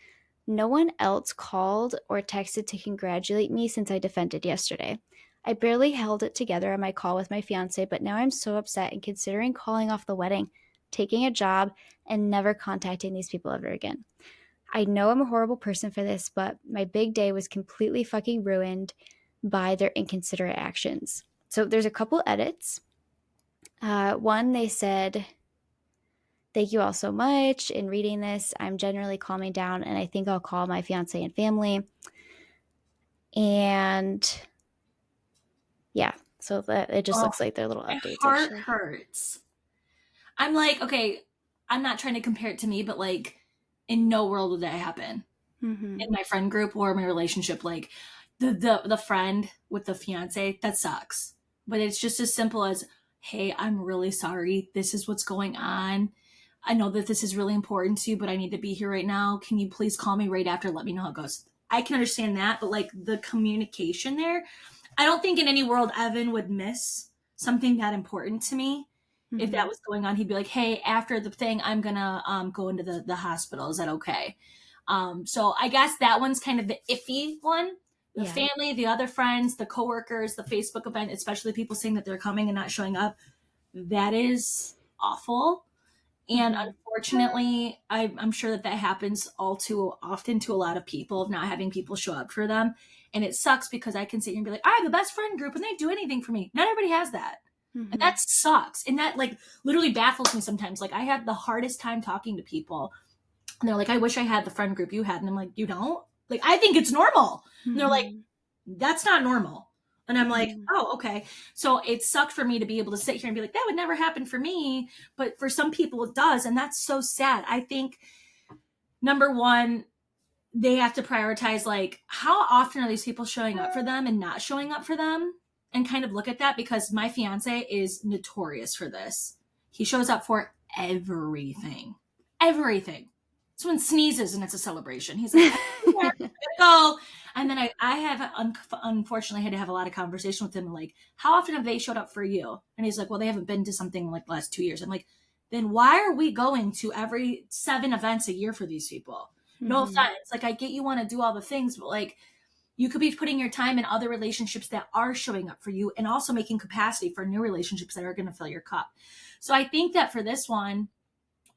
No one else called or texted to congratulate me since I defended yesterday. I barely held it together on my call with my fiance, but now I'm so upset and considering calling off the wedding, taking a job, and never contacting these people ever again. I know I'm a horrible person for this, but my big day was completely fucking ruined by their inconsiderate actions. So there's a couple edits. One, they said, thank you all so much. In reading this, I'm generally calming down, and I think I'll call my fiance and family. And yeah, So that it just Oh, looks like they're little my updates heart actually. hurts. I'm like, okay, I'm not trying to compare it to me, but like, in no world would that happen Mm-hmm. in my friend group or my relationship. Like, the friend with the fiance, that sucks. But it's just as simple as, hey, I'm really sorry. This is what's going on. I know that this is really important to you, but I need to be here right now. Can you please call me right after? Let me know how it goes. I can understand that, but like the communication there, I don't think in any world Evan would miss something that important to me. If Mm-hmm. that was going on, he'd be like, "Hey, after the thing, I'm gonna go into the hospital. Is that okay?" So I guess that one's kind of the iffy one. The Yeah. family, the other friends, the coworkers, the Facebook event, especially people saying that they're coming and not showing up. That is awful. And Mm-hmm. unfortunately, I'm sure that that happens all too often to a lot of people of not having people show up for them. And it sucks because I can sit here and be like, I have the best friend group and they do anything for me. Not everybody has that. And Mm-hmm. that sucks. And that like literally baffles me sometimes. Like I have the hardest time talking to people. And they're like, I wish I had the friend group you had. And I'm like, you don't? Like, I think it's normal. And they're like, Mm-hmm. that's not normal. And I'm like, Mm-hmm. oh, okay. So it sucked for me to be able to sit here and be like, that would never happen for me. But for some people, it does. And that's so sad. I think, number one, they have to prioritize like, how often are these people showing up for them and not showing up for them? And kind of look at that because my fiance is notorious for this. He shows up for everything. Everything. Someone sneezes and it's a celebration. He's like, "I'm here, gotta go." And then I have unfortunately had to have a lot of conversation with him. Like, how often have they showed up for you? And he's like, well, they haven't been to something like the last 2 years. I'm like, then why are we going to every 7 events a year for these people? No Mm-hmm. offense. Like, I get you want to do all the things, but like, you could be putting your time in other relationships that are showing up for you and also making capacity for new relationships that are going to fill your cup. So I think that for this one,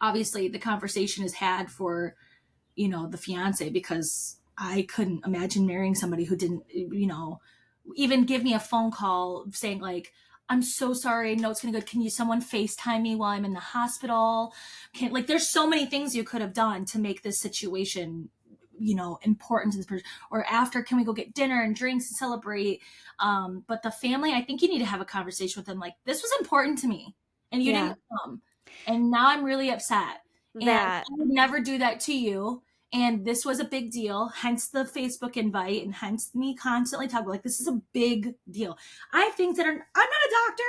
obviously the conversation is had for, the fiance because I couldn't imagine marrying somebody who didn't, even give me a phone call saying like, I'm so sorry. I know it's gonna go. Can you someone FaceTime me while I'm in the hospital? Like there's so many things you could have done to make this situation, important to this person. Or after, can we go get dinner and drinks and celebrate? But the family, I think you need to have a conversation with them. Like this was important to me, and you Yeah. didn't come, and now I'm really upset. And That. I would never do that to you. And this was a big deal, hence the Facebook invite, and hence me constantly talking like this is a big deal. I have things that are. I'm not a doctor.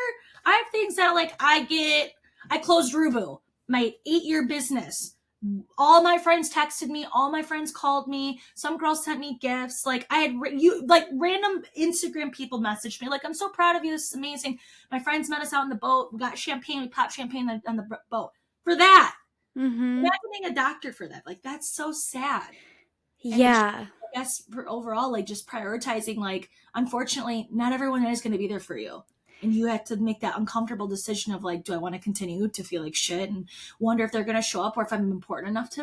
I have things that like I closed Rubu, my 8-year business. All my friends texted me. All my friends called me. Some girls sent me gifts. Like I had like random Instagram people messaged me like, I'm so proud of you. This is amazing. My friends met us out on the boat. We got champagne. We popped champagne on the boat for that. Mm-hmm. Imagine being a doctor for that. Like that's so sad. And it's, Yeah. I guess, overall, like just prioritizing. Like, unfortunately, not everyone is going to be there for you, and you have to make that uncomfortable decision of like, do I want to continue to feel like shit and wonder if they're going to show up or if I'm important enough to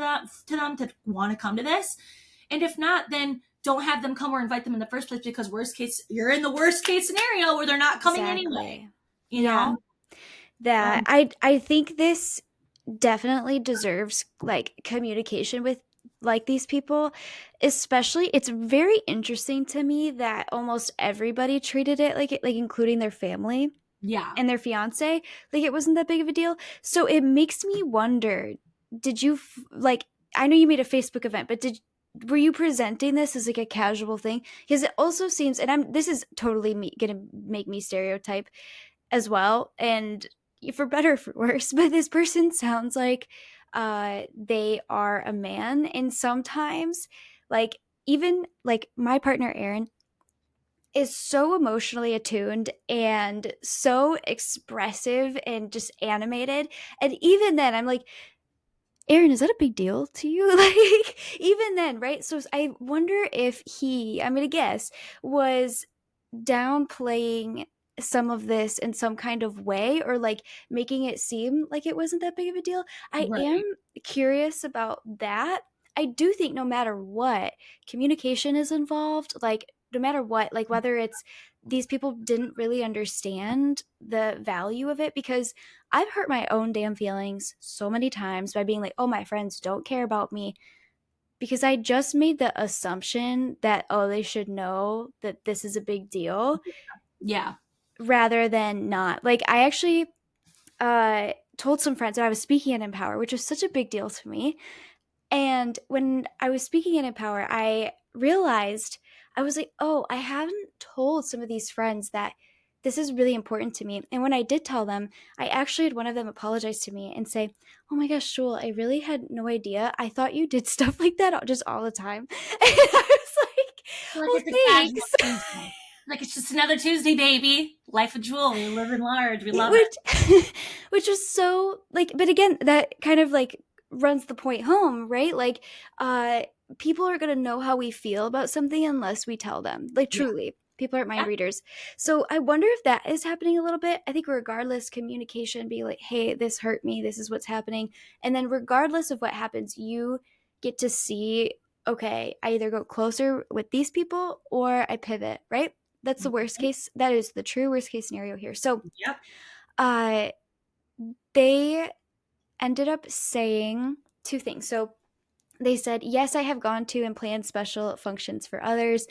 them to want to come to this. And if not, then don't have them come or invite them in the first place because worst case, you're in the worst case scenario where they're not coming anyway. Exactly. You Yeah. know? That Um, I think this definitely deserves like communication with like these people, especially it's very interesting to me that almost everybody treated it like including their family yeah. and their fiance like it wasn't that big of a deal. So it makes me wonder, did you like, I know you made a Facebook event, but did were you presenting this as like a casual thing? Because it also seems, and I'm this is totally me gonna make me stereotype as well, and for better or for worse, but this person sounds like they are a man, and sometimes like even like my partner Aaron is so emotionally attuned and so expressive and just animated, and even then I'm like, Aaron, is that a big deal to you? Like, even then, right? So I wonder if he, I'm gonna guess, was downplaying some of this in some kind of way or like making it seem like it wasn't that big of a deal. I Right. am curious about that. I do think no matter what, communication is involved. Like, no matter what, like whether it's these people didn't really understand the value of it, because I've hurt my own damn feelings so many times by being like, oh, my friends don't care about me because I just made the assumption that, oh, they should know that this is a big deal, Yeah. rather than not. Like, I actually told some friends that I was speaking at Empower, which was such a big deal to me. And when I was speaking at Empower, I realized, I was like, oh, I haven't told some of these friends that this is really important to me. And when I did tell them, I actually had one of them apologize to me and say, oh my gosh, Shul, I really had no idea. I thought you did stuff like that just all the time. And I was like, Like oh, it's a casual thanks. Tuesday. Like it's just another Tuesday, baby. Life of Jewel. We live in large. We love it. which which was so like, but again, that kind of like runs the point home, right? Like, uh people are going to know how we feel about something unless we tell them, like, Yeah. truly, people aren't mind Yeah. readers. So I wonder if that is happening a little bit. I think regardless, communication, be like, hey, this hurt me, this is what's happening. And then regardless of what happens, you get to see, okay, I either go closer with these people or I pivot, right? That's the worst Mhm. case. That is the true worst case scenario here. So Yep. uh, they ended up saying two things. So they said, yes, I have gone to and planned special functions for others.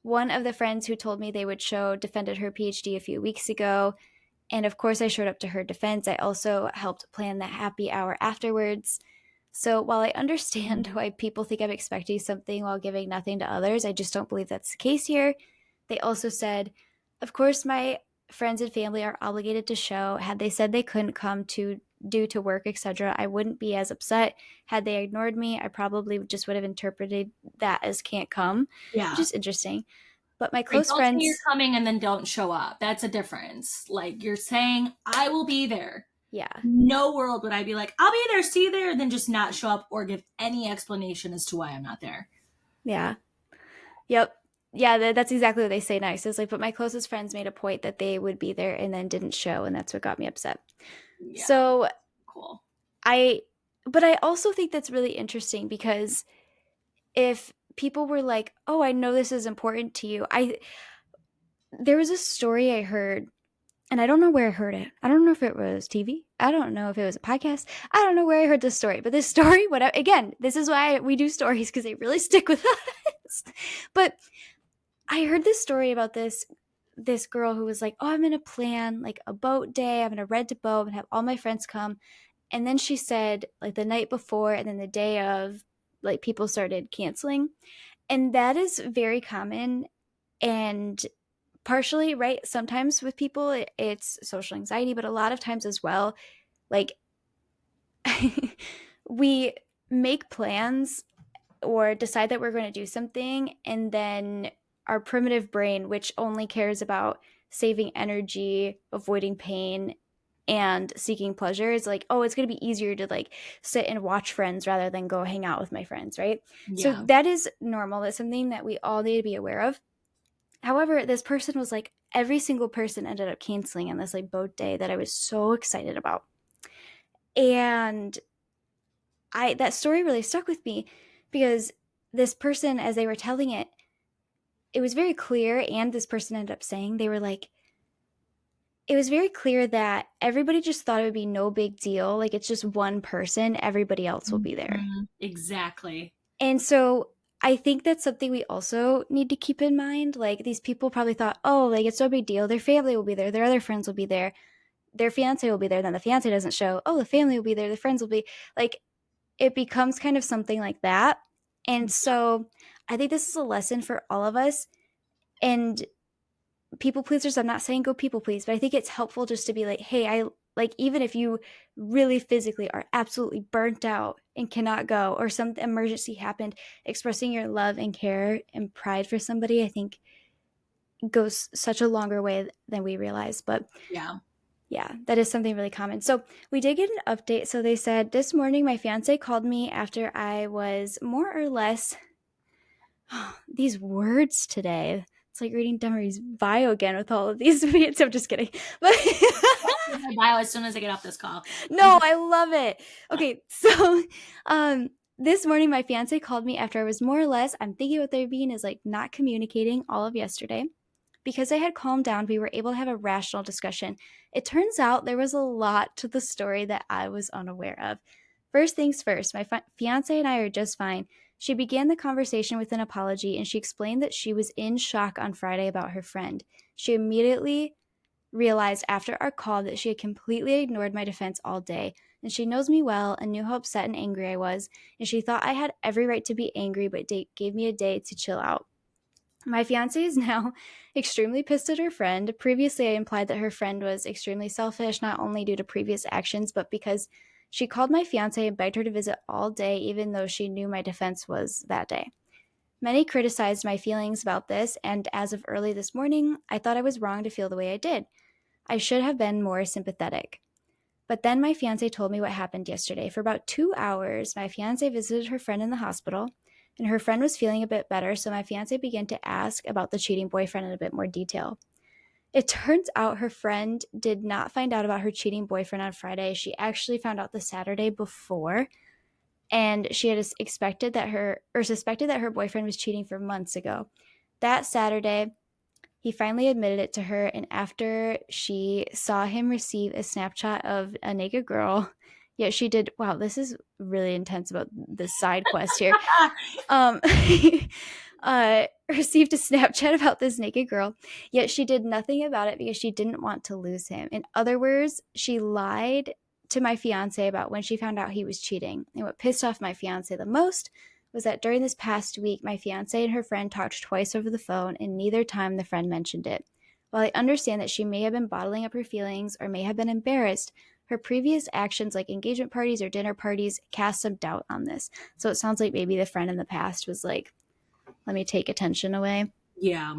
One of the friends who told me they would show defended her PhD a few weeks ago. And of course, I showed up to her defense. I also helped plan the happy hour afterwards. So while I understand Mhm. why people think I'm expecting something while giving nothing to others, I just don't believe that's the case here. They also said, of course, my friends and family are obligated to show. Had they said they couldn't come to due to work, etc., I wouldn't be as upset. Had they ignored me, I probably just would have interpreted that as can't come, which Yeah. is interesting. But my Right. close Don't say you're friends, coming and then don't show up. That's a difference. Like you're saying, I will be there. yeah, No world would I be like, I'll be there, see you there, and then just not show up or give any explanation as to why I'm not there. yeah, yep. Yeah, that's exactly what they say next. It's like, but my closest friends made a point that they would be there and then didn't show, and that's what got me upset. Yeah. So Cool. I, but I also think that's really interesting because if people were like, "Oh, I know this is important to you," there was a story I heard, and I don't know where I heard it. I don't know if it was TV. I don't know if it was a podcast. I don't know where I heard this story, but this story, what again, this is why we do stories, because they really stick with us. But I heard this story about this girl who was like, "Oh, I'm gonna plan like a boat day. I'm gonna rent a boat and have all my friends come." And then she said, like, the night before and then the day of, like, people started canceling. And that is very common. And partially, right? Sometimes with people, it's social anxiety, but a lot of times as well, like, we make plans or decide that we're going to do something, and then our primitive brain, which only cares about saving energy, avoiding pain, and seeking pleasure, is like, oh, it's going to be easier to like sit and watch Friends rather than go hang out with my friends, right? So Yeah. that is normal. That's something that we all need to be aware of. However, this person was like, every single person ended up canceling on this like boat day that I was so excited about. And that story really stuck with me because this person, as they were telling it, it was very clear, and this person ended up saying, they were like, it was very clear that everybody just thought it would be no big deal. Like, it's just one person, everybody else will be there. Mhm. Exactly. And so I think that's something we also need to keep in mind. Like, these people probably thought, oh, like, it's no big deal. Their family will be there. Their other friends will be there. Their fiance will be there. Then the fiance doesn't show. Oh, the family will be there. The friends will be like, it becomes kind of something like that. And so I think this is a lesson for all of us. And people pleasers, I'm not saying go people please, but I think it's helpful just to be like, hey, I like, even if you really physically are absolutely burnt out and cannot go, or some emergency happened, expressing your love and care and pride for somebody, I think goes such a longer way than we realize. But Yeah. yeah, that is something really common. So we did get an update. So they said, this morning my fiance called me after I was more or less these words today. It's like reading Demery's bio again with all of these videos. I'm just kidding. But Read my bio as soon as I get off this call. no, I love it. Okay, so um this morning my fiance called me after I was more or less, I'm thinking what they're being is like not communicating all of yesterday. Because I had calmed down, we were able to have a rational discussion. It turns out there was a lot to the story that I was unaware of. First things first, my fiance and I are just fine. She began the conversation with an apology, and she explained that she was in shock on Friday about her friend. She immediately realized after our call that she had completely ignored my defense all day, and she knows me well and knew how upset and angry I was, and she thought I had every right to be angry, but gave me a day to chill out. My fiance is now extremely pissed at her friend. Previously, I implied that her friend was extremely selfish, not only due to previous actions, but because she called my fiance and begged her to visit all day, even though she knew my defense was that day. Many criticized my feelings about this, and as of early this morning, I thought I was wrong to feel the way I did. I should have been more sympathetic. But then my fiance told me what happened yesterday. For about 2 hours, my fiance visited her friend in the hospital, and her friend was feeling a bit better, so my fiance began to ask about the cheating boyfriend in a bit more detail. It turns out her friend did not find out about her cheating boyfriend on Friday. She actually found out the Saturday before, and she had expected that her or suspected that her boyfriend was cheating for months ago. That Saturday, he finally admitted it to her, and after she saw him receive a Snapchat of a naked girl, yet she did. Wow, this is really intense about this side quest here. Um, received a Snapchat about this naked girl, yet she did nothing about it because she didn't want to lose him. In other words, she lied to my fiance about when she found out he was cheating. And what pissed off my fiance the most was that during this past week, my fiance and her friend talked twice over the phone, and neither time the friend mentioned it. While I understand that she may have been bottling up her feelings or may have been embarrassed, her previous actions, like engagement parties or dinner parties, cast some doubt on this. So it sounds like maybe the friend in the past was like, let me take attention away. Yeah.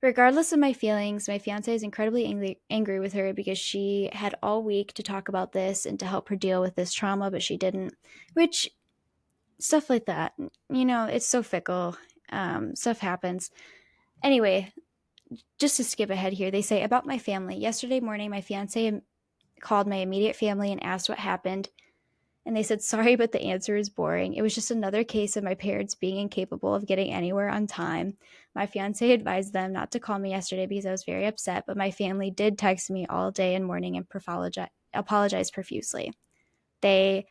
Regardless of my feelings, my fiance is incredibly angry with her because she had all week to talk about this and to help her deal with this trauma, but she didn't, which stuff like that, it's so fickle. Stuff happens. Anyway, just to skip ahead here, they say about my family. Yesterday morning, my fiance called my immediate family and asked what happened. And they said, sorry, but the answer is boring. It was just another case of my parents being incapable of getting anywhere on time. My fiance advised them not to call me yesterday because I was very upset, but my family did text me all day and morning and apologized profusely. They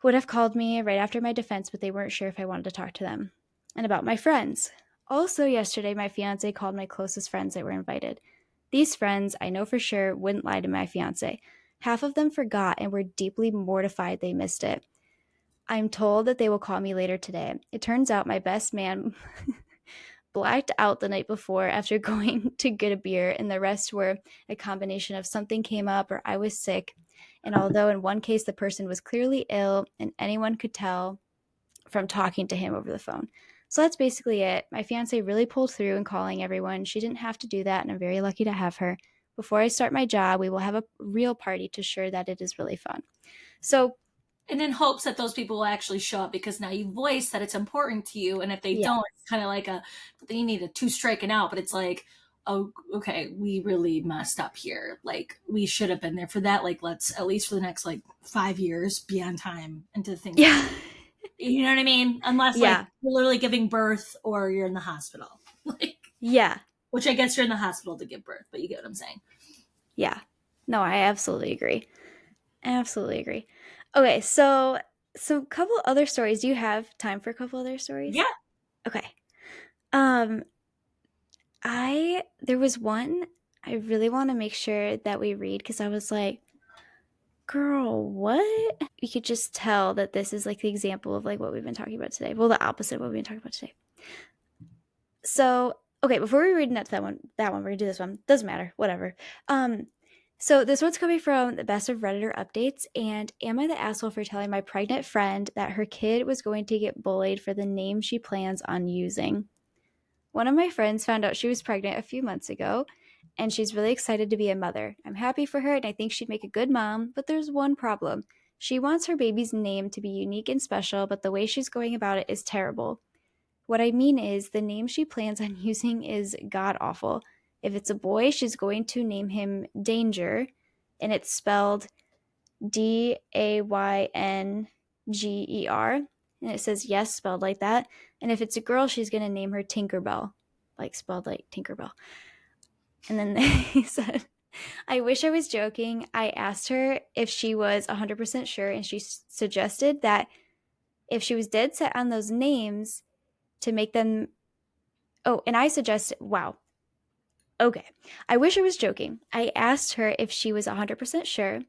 would have called me right after my defense, but they weren't sure if I wanted to talk to them. And about my friends. Also, yesterday, my fiance called my closest friends that were invited. These friends, I know for sure, wouldn't lie to my fiance. Half of them forgot and were deeply mortified they missed it. I'm told that they will call me later today. It turns out my best man blacked out the night before after going to get a beer, and the rest were a combination of something came up or I was sick. And although in one case the person was clearly ill and anyone could tell from talking to him over the phone. So that's basically it. My fiance really pulled through in calling everyone. She didn't have to do that, and I'm very lucky to have her. Before I start my job, we will have a real party to ensure that it is really fun. So, And in hopes that those people will actually show up, because now you voice that it's important to you, and if they yeah. don't, it's kind of like then you need a two striking out. But it's like, oh, okay, we really messed up here. Like, we should have been there for that. Like, let's at least for the next like 5 years be on time into things that Yeah. you know what I mean. Unless like Yeah. you're literally giving birth or you're in the hospital, like, Yeah. which I guess you're in the hospital to give birth, but you get what I'm saying. Yeah. No, I absolutely agree. Absolutely agree. Okay, so some couple other stories. Do you have time for a couple other stories? Yeah. Okay. Um, I there was one I really want to make sure that we read because I was like, girl, what? You could just tell that this is like the example of like what we've been talking about today. Well, the opposite of what we've been talking about today. So, okay, before we read into that one, we're gonna do this one. Doesn't matter, whatever. So this one's coming from the best of Redditor updates, and am I the asshole for telling my pregnant friend that her kid was going to get bullied for the name she plans on using? One of my friends found out she was pregnant a few months ago, and she's really excited to be a mother. I'm happy for her, and I think she'd make a good mom, but there's one problem. She wants her baby's name to be unique and special, but the way she's going about it is terrible. What I mean is, the name she plans on using is god awful. If it's a boy, she's going to name him Danger, and it's spelled Daynger, and it says yes, spelled like that. And if it's a girl, she's going to name her Tinkerbell, like spelled like Tinkerbell. And then they said, I wish I was joking. I asked her if she was 100% sure, and she suggested that if she was dead set on those names, to make them. Oh, and I suggested, wow. Okay. I wish I was joking. I asked her if she was 100% sure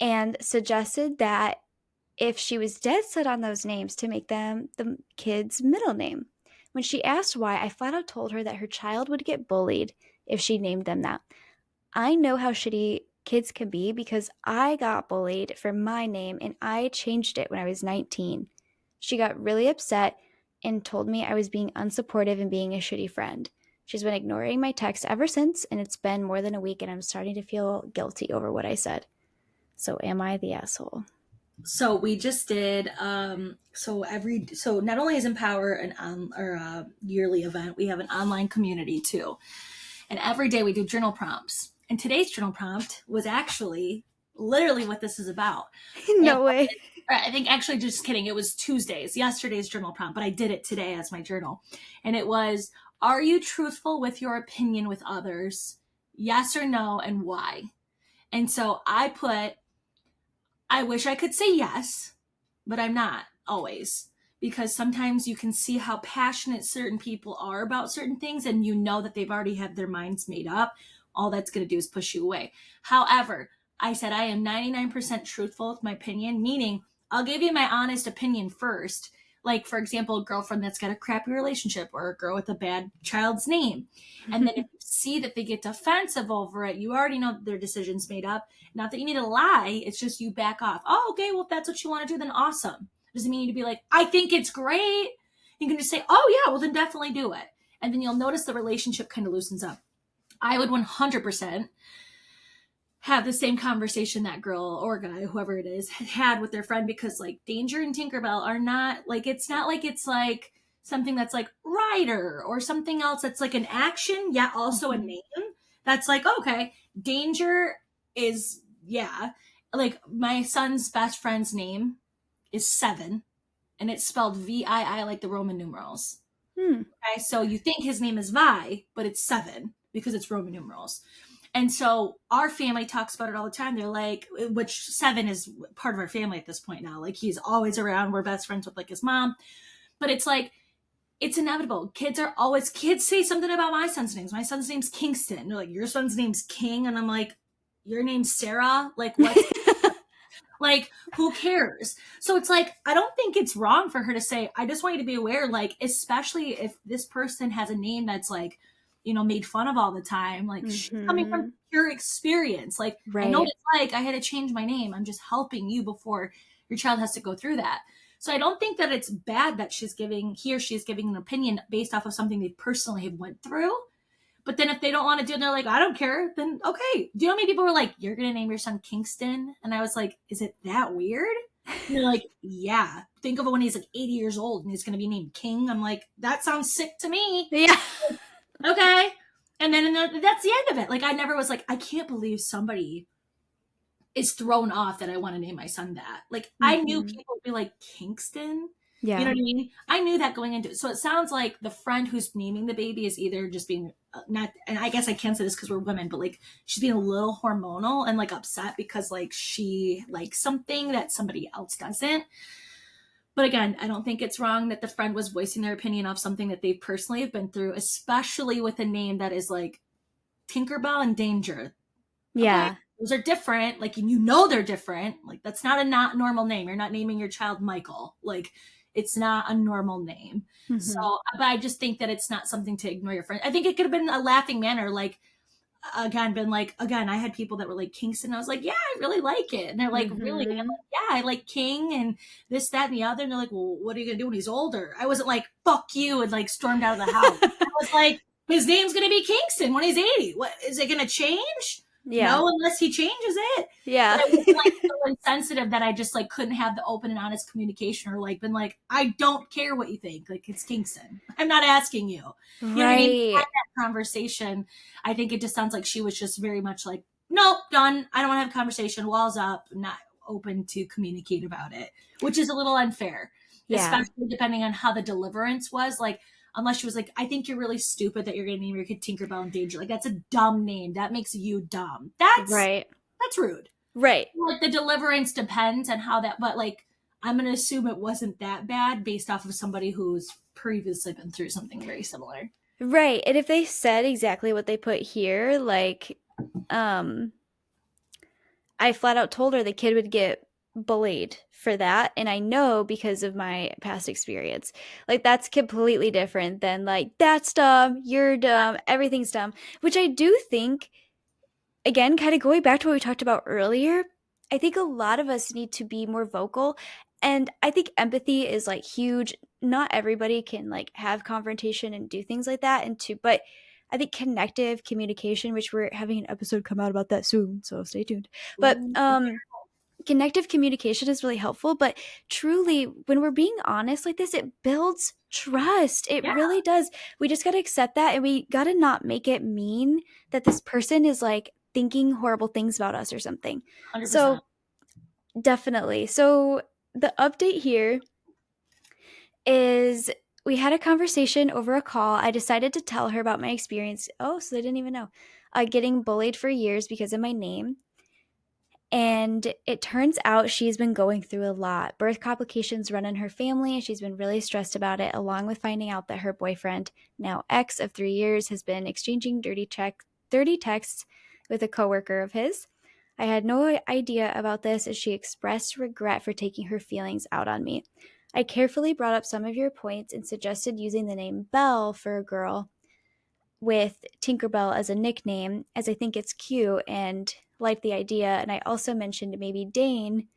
and suggested that if she was dead set on those names to make them the kid's middle name. When she asked why, I flat out told her that her child would get bullied if she named them that. I know how shitty kids can be because I got bullied for my name and I changed it when I was 19. She got really upset and told me I was being unsupportive and being a shitty friend. She's been ignoring my texts ever since, and it's been more than a week, and I'm starting to feel guilty over what I said. So, am I the asshole? So we just did so not only is Empower an or a yearly event, we have an online community too. And every day we do journal prompts. And today's journal prompt was actually literally what this is about. And No way. I think actually, just kidding, it was Tuesday's, yesterday's journal prompt, but I did it today as my journal. And it was, are you truthful with your opinion with others? Yes or no, and why? And so I put, I wish I could say yes, but I'm not always, because sometimes you can see how passionate certain people are about certain things and you know that they've already had their minds made up. All that's going to do is push you away. However, I said I am 99% truthful with my opinion, meaning I'll give you my honest opinion first. Like, for example, a girlfriend that's got a crappy relationship or a girl with a bad child's name. And then if you see that they get defensive over it, you already know that their decision's made up. Not that you need to lie, it's just you back off. Oh, okay, well, if that's what you want to do, then awesome. Doesn't mean you need to be like, I think it's great. You can just say, oh, yeah, well, then definitely do it. And then you'll notice the relationship kind of loosens up. I would 100% have the same conversation that girl or guy, whoever it is, had with their friend, because like Danger and Tinkerbell are not like, it's not like it's like something that's like Ryder or something else that's like an action, yet also a name. That's like, okay, Danger is, yeah. Like my son's best friend's name is Seven, and it's spelled VII like the Roman numerals. Hmm. Okay, so you think his name is Vi, but it's Seven because it's Roman numerals. And so our family talks about it all the time. They're like, which Seven is part of our family at this point now. Like he's always around. We're best friends with like his mom. But it's like, it's inevitable. Kids say something about my son's names. My son's name's Kingston. They're like, your son's name's King. And I'm like, your name's Sarah? Like, what? Like, who cares? So it's like, I don't think it's wrong for her to say, I just want you to be aware, like, especially if this person has a name that's like, made fun of all the time. Like, she's coming from pure experience. Like, I know what Right. it's like. I had to change my name. I'm just helping you before your child has to go through that. So I don't think that it's bad that she's giving an opinion based off of something they personally have went through. But then if they don't want to do it, they're like, I don't care, then okay. Do you know how many people were like, you're going to name your son Kingston? And I was like, is it that weird? And they're like, yeah. Think of it when he's like 80 years old and he's going to be named King. I'm like, that sounds sick to me. Yeah. Okay. And then that's the end of it. Like, I never was like, I can't believe somebody is thrown off that I want to name my son that. Like, I knew people would be like, Kingston? You know Yeah. what I mean? I knew that going into it. So it sounds like the friend who's naming the baby is either just being not, and I guess I can't say this because we're women, but like she's being a little hormonal and like upset because like she likes something that somebody else doesn't. But again, I don't think it's wrong that the friend was voicing their opinion of something that they personally have been through, especially with a name that is like Tinkerbell and Danger. Okay, Yeah. those are different. Like, you know, they're different. Like, that's not a not normal name. You're not naming your child Michael. Like, it's not a normal name. So, but I just think that it's not something to ignore your friend. I think it could have been a laughing manner. Like, again, I had people that were like Kingston. I was like, yeah, I really like it. And they're like, really? And I'm like, yeah, I like King and this, that, and the other. And they're like, well, what are you going to do when he's older? I wasn't like, fuck you, and like stormed out of the house. I was like, his name's going to be Kingston when he's 80. What, is it going to change? Yeah. No, unless he changes it. Yeah. But I wasn't like so insensitive that I just like couldn't have the open and honest communication, or like been like, I don't care what you think. Like, it's Kingston. I'm not asking you. You know what I mean? We had Right. that conversation. I think it just sounds like she was just very much like, nope, done. I don't want to have a conversation. Walls up. Not open to communicate about it, which is a little unfair, Yeah. especially depending on how the deliverance was. Like, unless she was like, I think you're really stupid that you're going to name your kid Tinkerbell and Danger. Like, that's a dumb name. That makes you dumb. Right. That's rude. Right. Like, the deliverance depends on how that, but like, I'm going to assume it wasn't that bad based off of somebody who's previously been through something very similar. Right. And if they said exactly what they put here, like, um, I flat out told her the kid would get bullied for that. And I know because of my past experience. Like, that's completely different than, like, that's dumb, you're dumb, everything's dumb, which I do think, again, kind of going back to what we talked about earlier, I think a lot of us need to be more vocal. And I think empathy is like huge. Not everybody can like have confrontation and do things like that. But I think connective communication, which we're having an episode come out about that soon, so stay tuned. But Ooh, connective communication is really helpful, but truly when we're being honest like this, it builds trust. It yeah, really does. We just got to accept that, and we got to not make it mean that this person is like thinking horrible things about us or something. 100%. So definitely. So the update here is we had a conversation over a call. I decided to tell her about my experience. Oh, so they didn't even know. Getting bullied for years because of my name. And it turns out she's been going through a lot. Birth complications run in her family, and she's been really stressed about it, along with finding out that her boyfriend, now ex of 3 years, has been exchanging dirty texts with a coworker of his. I had no idea about this as she expressed regret for taking her feelings out on me. I carefully brought up some of your points and suggested using the name Belle for a girl with Tinkerbell as a nickname, as I think it's cute and like the idea. And I also mentioned maybe Dane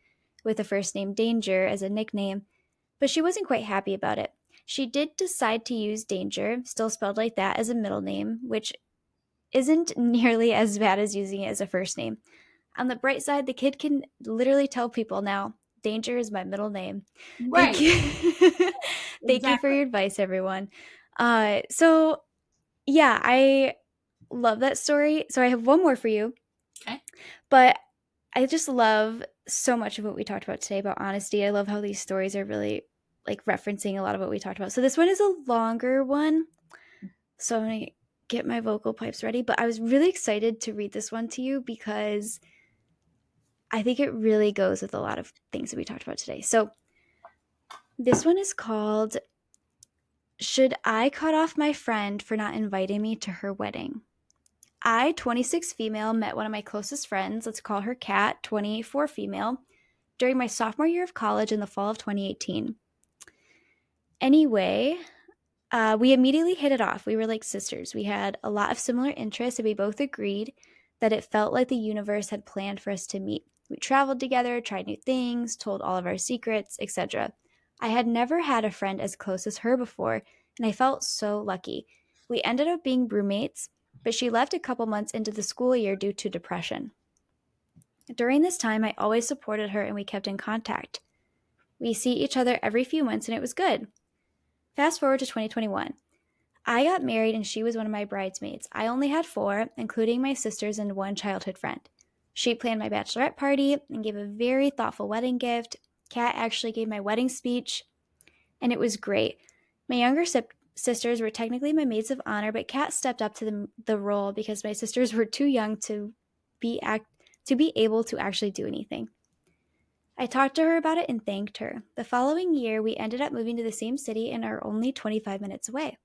with the first name Danger as a nickname, but she wasn't quite happy about it. She did decide to use Danger, still spelled like that, as a middle name, which isn't nearly as bad as using it as a first name. On the bright side, the kid can literally tell people now, Danger is my middle name. Thank Right. you. Thank you for Exactly. your advice, everyone. So yeah, I love that story. So I have one more for you, Okay. but I just love so much of what we talked about today about honesty. I love how these stories are really like referencing a lot of what we talked about. So this one is a longer one. So I'm going to get my vocal pipes ready, but I was really excited to read this one to you because I think it really goes with a lot of things that we talked about today. So this one is called Should I Cut Off My Friend for Not Inviting Me to Her Wedding? I, 26 female, met one of my closest friends, let's call her Kat, 24 female, during my sophomore year of college in the fall of 2018. Anyway, we immediately hit it off. We were like sisters. We had a lot of similar interests, and we both agreed that it felt like the universe had planned for us to meet. We traveled together, tried new things, told all of our secrets, etc. I had never had a friend as close as her before, and I felt so lucky. We ended up being roommates, but she left a couple months into the school year due to depression. During this time, I always supported her and we kept in contact. We see each other every few months and it was good. Fast forward to 2021. I got married and she was one of my bridesmaids. I only had four, including my sisters and one childhood friend. She planned my bachelorette party and gave a very thoughtful wedding gift. Kat actually gave my wedding speech, and it was great. My younger sisters were technically my maids of honor, but Kat stepped up to the role because my sisters were too young to be able to actually do anything. I talked to her about it and thanked her. The following year, we ended up moving to the same city and are only 25 minutes away.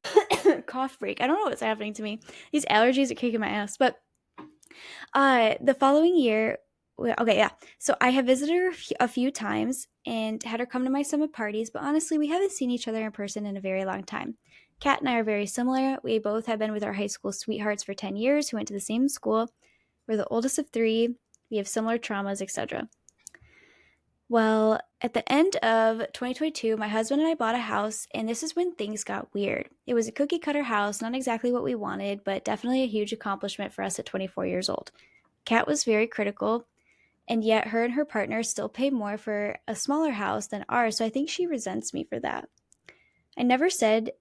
Cough break. I don't know what's happening to me. These allergies are kicking my ass. But the following year, okay, yeah. So I have visited her a few times and had her come to my summer parties, but honestly, we haven't seen each other in person in a very long time. Kat and I are very similar. We both have been with our high school sweethearts for 10 years who went to the same school. We're the oldest of three. We have similar traumas, etc. Well, at the end of 2022, my husband and I bought a house, and this is when things got weird. It was a cookie cutter house, not exactly what we wanted, but definitely a huge accomplishment for us at 24 years old. Kat was very critical, and yet her and her partner still pay more for a smaller house than ours, so I think she resents me for that. I never said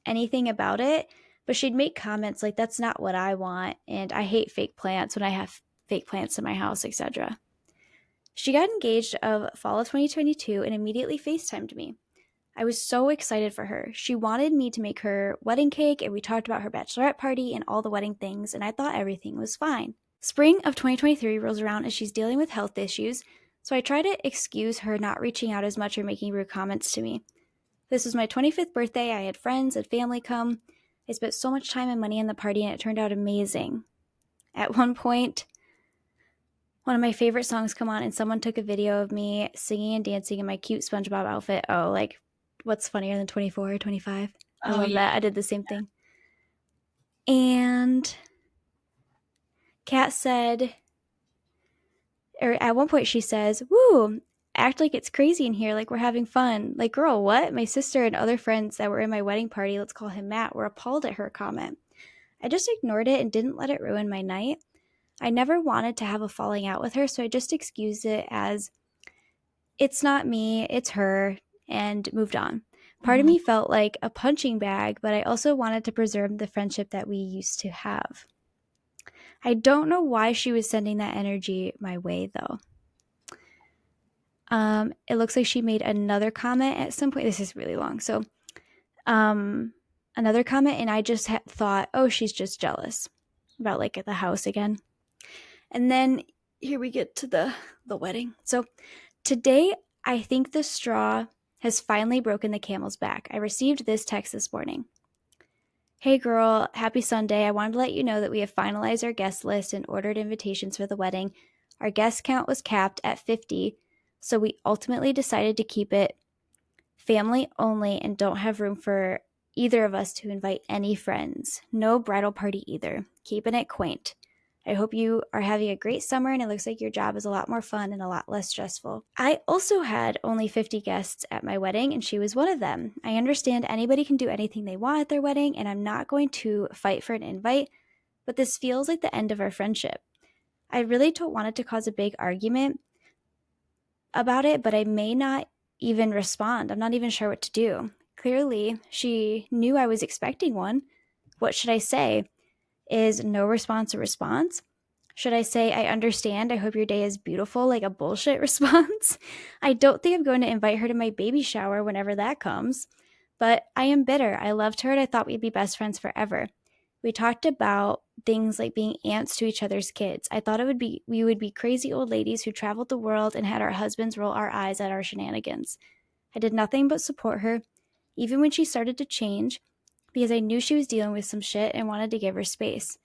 anything about it, but she'd make comments like, that's not what I want, and I hate fake plants when I have fake plants in my house, etc. She got engaged of fall of 2022 and immediately FaceTimed me. I was so excited for her. She wanted me to make her wedding cake, and we talked about her bachelorette party and all the wedding things, and I thought everything was fine. Spring of 2023 rolls around and she's dealing with health issues, so I try to excuse her not reaching out as much or making rude comments to me. This was my 25th birthday. I had friends and family come. I spent so much time and money in the party, and it turned out amazing. At one point, one of my favorite songs come on, and someone took a video of me singing and dancing in my cute SpongeBob outfit. Oh, like, what's funnier than 24 or 25? I Oh love yeah. that. I did the same thing. And Kat said, or at one point she says, "Woo, act like it's crazy in here, like we're having fun." Like, girl, what? My sister and other friends that were in my wedding party, let's call him Matt, were appalled at her comment. I just ignored it and didn't let it ruin my night. I never wanted to have a falling out with her, so I just excused it as it's not me, it's her, and moved on. Part of Mm-hmm. me felt like a punching bag, but I also wanted to preserve the friendship that we used to have. I don't know why she was sending that energy my way, though. It looks like she made another comment at some point. This is really long. So, um, another comment, and I just thought, oh, she's just jealous about like at the house again. And then here we get to the wedding. So today, I think the straw has finally broken the camel's back. I received this text this morning. Hey girl, happy Sunday. I wanted to let you know that we have finalized our guest list and ordered invitations for the wedding. Our guest count was capped at 50, so we ultimately decided to keep it family only and don't have room for either of us to invite any friends. No bridal party either. Keeping it quaint. I hope you are having a great summer and it looks like your job is a lot more fun and a lot less stressful. I also had only 50 guests at my wedding and she was one of them. I understand anybody can do anything they want at their wedding and I'm not going to fight for an invite, but this feels like the end of our friendship. I really don't want it to cause a big argument about it, but I may not even respond. I'm not even sure what to do. Clearly, she knew I was expecting one. What should I say? Is no response a response? Should I say, I understand, I hope your day is beautiful, like a bullshit response? I don't think I'm going to invite her to my baby shower whenever that comes. But I am bitter. I loved her and I thought we'd be best friends forever. We talked about things like being aunts to each other's kids. I thought we would be crazy old ladies who traveled the world and had our husbands roll our eyes at our shenanigans. I did nothing but support her, even when she started to change, because I knew she was dealing with some shit and wanted to give her space.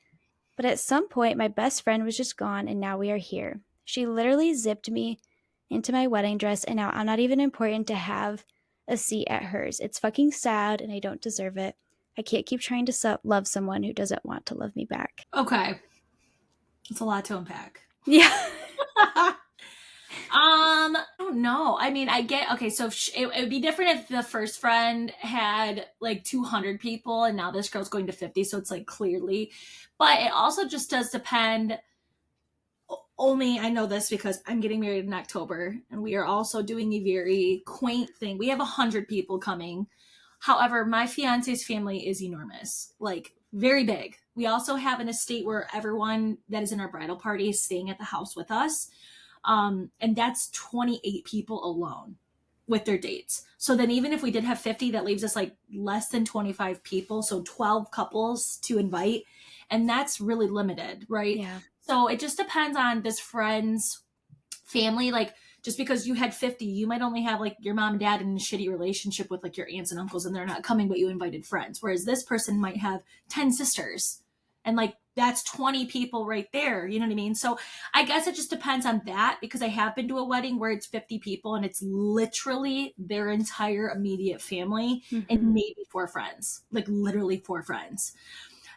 But at some point, my best friend was just gone, and now we are here. She literally zipped me into my wedding dress, and now I'm not even important to have a seat at hers. It's fucking sad, and I don't deserve it. I can't keep trying to love someone who doesn't want to love me back. Okay. It's a lot to unpack. Yeah. I don't know. I mean, I get okay. So if it would be different if the first friend had like 200 people, and now this girl's going to 50. So it's like clearly, but it also just does depend. Only I know this because I'm getting married in October, and we are also doing a very quaint thing. We have 100 people coming. However, my fiance's family is enormous, like very big. We also have an estate where everyone that is in our bridal party is staying at the house with us. And that's 28 people alone with their dates. So then even if we did have 50, that leaves us like less than 25 people. So 12 couples to invite. And that's really limited, right? Yeah. So it just depends on this friend's family. Like just because you had 50, you might only have like your mom and dad in a shitty relationship with like your aunts and uncles and they're not coming, but you invited friends. Whereas this person might have 10 sisters and like that's 20 people right there. You know what I mean? So I guess it just depends on that because I have been to a wedding where it's 50 people and it's literally their entire immediate family and Mm-hmm. maybe four friends, like literally four friends.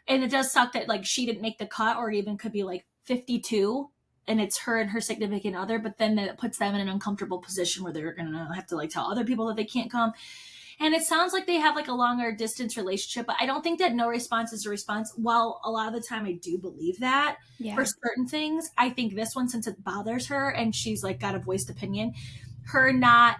And it does suck that like she didn't make the cut or even could be like 52 and it's her and her significant other, but then it puts them in an uncomfortable position where they're gonna have to like tell other people that they can't come. And it sounds like they have like a longer distance relationship, but I don't think that no response is a response. While a lot of the time I do believe that for Yeah. certain things, I think this one, since it bothers her and she's like got a voiced opinion, her not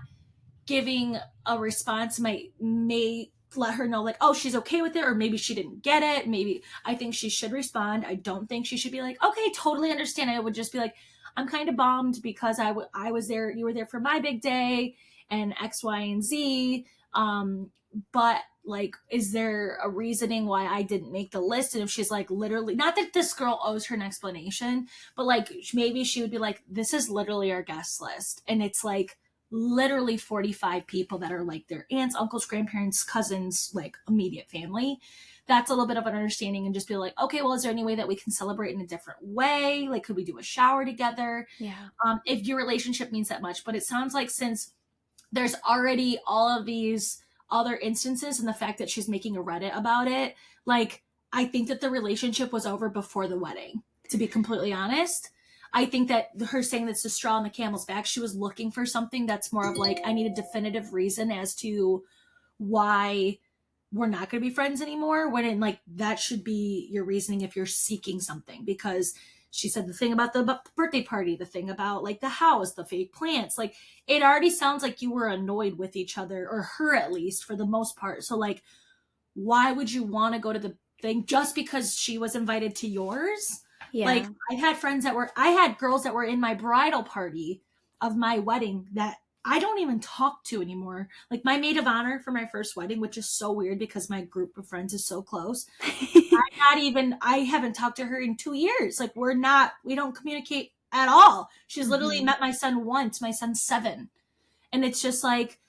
giving a response may let her know like, oh, she's okay with it, or maybe she didn't get it. Maybe I think she should respond. I don't think she should be like, okay, totally understand. I would just be like, I'm kind of bummed because I was there, you were there for my big day and X, Y, and Z. But like, is there a reasoning why I didn't make the list? And if she's like, literally, not that this girl owes her an explanation, but like maybe she would be like, this is literally our guest list. And it's like literally 45 people that are like their aunts, uncles, grandparents, cousins, like immediate family. That's a little bit of an understanding, and just be like, okay, well, is there any way that we can celebrate in a different way? Like, could we do a shower together? Yeah. If your relationship means that much. But it sounds like, since there's already all of these other instances, and the fact that she's making a Reddit about it, like, I think that the relationship was over before the wedding, to be completely honest. I think that her saying that's the straw on the camel's back, she was looking for something that's more of like, I need a definitive reason as to why we're not going to be friends anymore, when in, like, that should be your reasoning if you're seeking something. Because she said the thing about the birthday party, the thing about like the house, the fake plants, like, it already sounds like you were annoyed with each other, or her at least, for the most part. So like, why would you want to go to the thing just because she was invited to yours? Like, Yeah. I had girls that were in my bridal party of my wedding that I don't even talk to anymore. Like, my maid of honor for my first wedding, which is so weird because my group of friends is so close. I haven't talked to her in 2 years. Like, we don't communicate at all. She's literally Mhm. met my son once. My son's 7. And it's just like,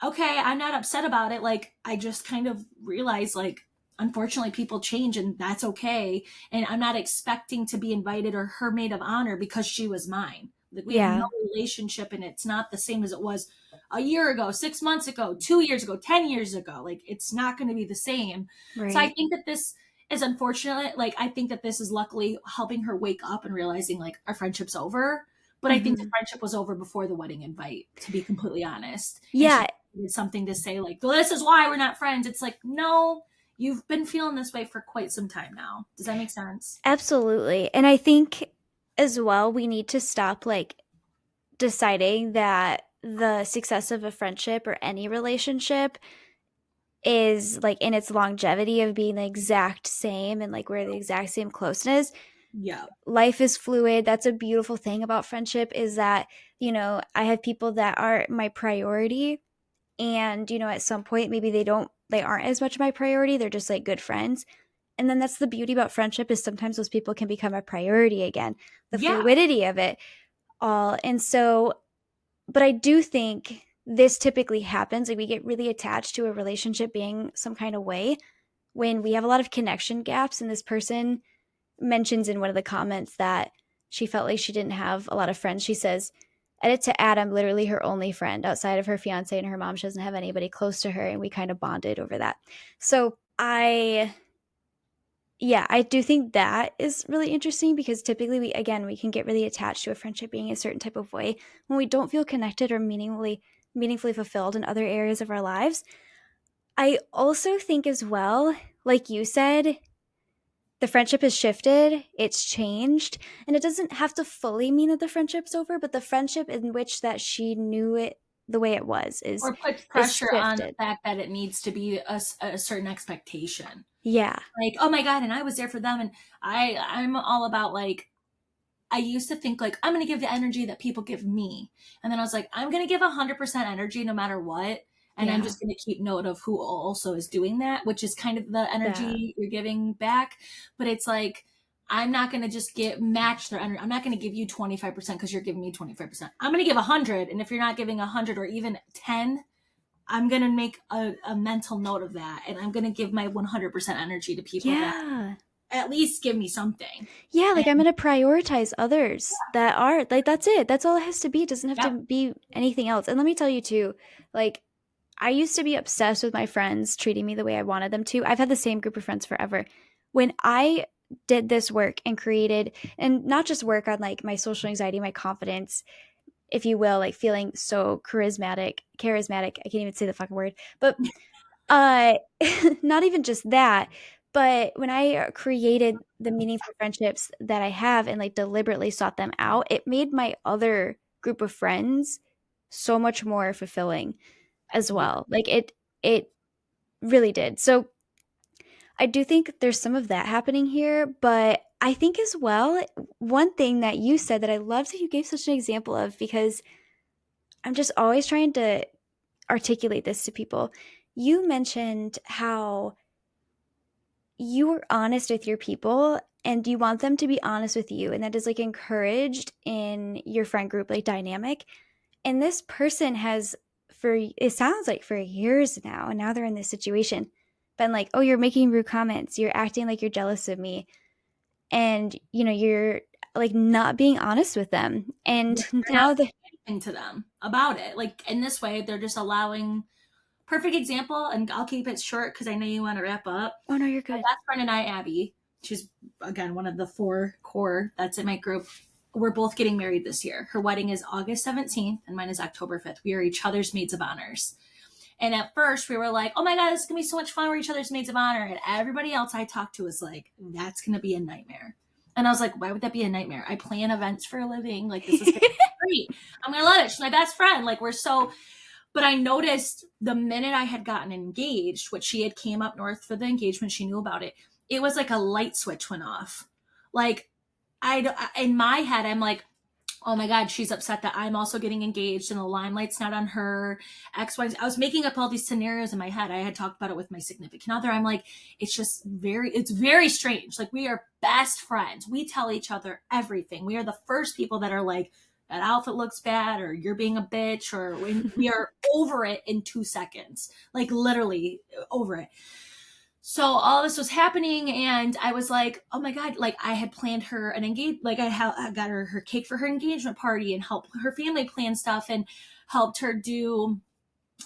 okay, I'm not upset about it. Like, I just kind of realized, like, unfortunately, people change, and that's okay. And I'm not expecting to be invited or her maid of honor because she was mine. Like, we have no Yeah. relationship, and it's not the same as it was a year ago, 6 months ago, 2 years ago, 10 years ago. Like, it's not going to be the same. So I Right. think that this is unfortunate. Like, I think that this is luckily helping her wake up and realizing, like, our friendship's over. But I think the Mhm. friendship was over before the wedding invite, to be completely honest. And Yeah, she needed something to say, like, well, this is why we're not friends. It's like, no, you've been feeling this way for quite some time now. Does that make sense? absolutely. And I think as well we need to stop like deciding that the success of a friendship or any relationship is like in its longevity of being the exact same and like we're the exact same closeness. Yeah. Life is fluid. That's a beautiful thing about friendship is that, I have people that are my priority and, at some point maybe they aren't as much my priority. They're just like good friends. And then that's the beauty about friendship is sometimes those people can become a priority again. The Yeah. fluidity of it all. And so, but I do think this typically happens. Like we get really attached to a relationship being some kind of way when we have a lot of connection gaps. And this person mentions in one of the comments that she felt like she didn't have a lot of friends. She says, edit to add, I'm literally her only friend outside of her fiance and her mom. She doesn't have anybody close to her. And we kind of bonded over that. So yeah, I do think that is really interesting because typically we can get really attached to a friendship being a certain type of way when we don't feel connected or meaningfully fulfilled in other areas of our lives. I also think as well, like you said, the friendship has shifted, it's changed, and it doesn't have to fully mean that the friendship's over, but the friendship in which that she knew it the way it was Or puts is pressure on the shifted. fact that it needs to be a certain expectation. Yeah. Like, oh my God, and I was there for them. And I'm all about, like, I used to think, like, I'm going to give the energy that people give me. And then I was like, I'm going to give 100% energy no matter what. And I'm Yeah. just going to keep note of who also is doing that, which is kind of the Yeah. energy you're giving back. But it's like, I'm not going to just match their energy. I'm not going to give you 25% because you're giving me 25%. I'm going to give 100. And if you're not giving 100 or even 10, I'm going to make a mental note of that. And I'm going to give my 100% energy to people that Yeah. at least give me something. Yeah, like I'm And gonna prioritize others that are like that's it. That's all it has to be. It doesn't have to yep. be anything else. And let me tell you too, like I used to be obsessed with my friends treating me the way I wanted them to. I've had the same group of friends forever. When I did this work and created and not just work on like my social anxiety, my confidence, if you will, like feeling so charismatic. I can't even say the fucking word. But uh, not even just that, but when I created the meaningful friendships that I have and like deliberately sought them out, it made my other group of friends so much more fulfilling as Yeah. well. Like it really did. So I do think there's some of that happening here, but I think as well, one thing that you said that I loved that you gave such an example of because I'm just always trying to articulate this to people. You mentioned how you were honest with your people and you want them to be honest with you and that is like encouraged in your friend group like dynamic And this person has, for it sounds like for years now, and now they're in this situation, been like, oh, you're making rude comments, you're acting like you're jealous of me, and you're like not being honest with them. Yeah, And they're not now the saying anything to them about it. Like in this way, they're just allowing. Perfect example, and I'll keep it short because I know you want to wrap up. oh no, you're My good. best friend and I, Abby, she's again one of the four core that's in my group. We're both getting married this year. Her wedding is August 17th, and mine is October 5th. We are each other's maids of honors. And at first, we were like, oh my God, this is going to be so much fun. We're each other's maids of honor. And everybody else I talked to was like, that's going to be a nightmare. And I was like, why would that be a nightmare? I plan events for a living. Like, this is going to be great. I'm going to love it. She's my best friend. Like, we're so. But I noticed the minute I had gotten engaged, which she had came up north for the engagement, she knew about it. It was like a light switch went off. Like, in my head, I'm like, oh my God, she's upset that I'm also getting engaged and the limelight's not on her. X, Y. I was making up all these scenarios in my head. I had talked about it with my significant other. I'm like, it's very strange. Like, we are best friends. We tell each other everything. We are the first people that are like, that outfit looks bad, or you're being a bitch, or we are over it in 2 seconds. Like, literally over it. So all this was happening, and I was like, oh my God, like I had planned her an like I got her cake for her engagement party and helped her family plan stuff and helped her do,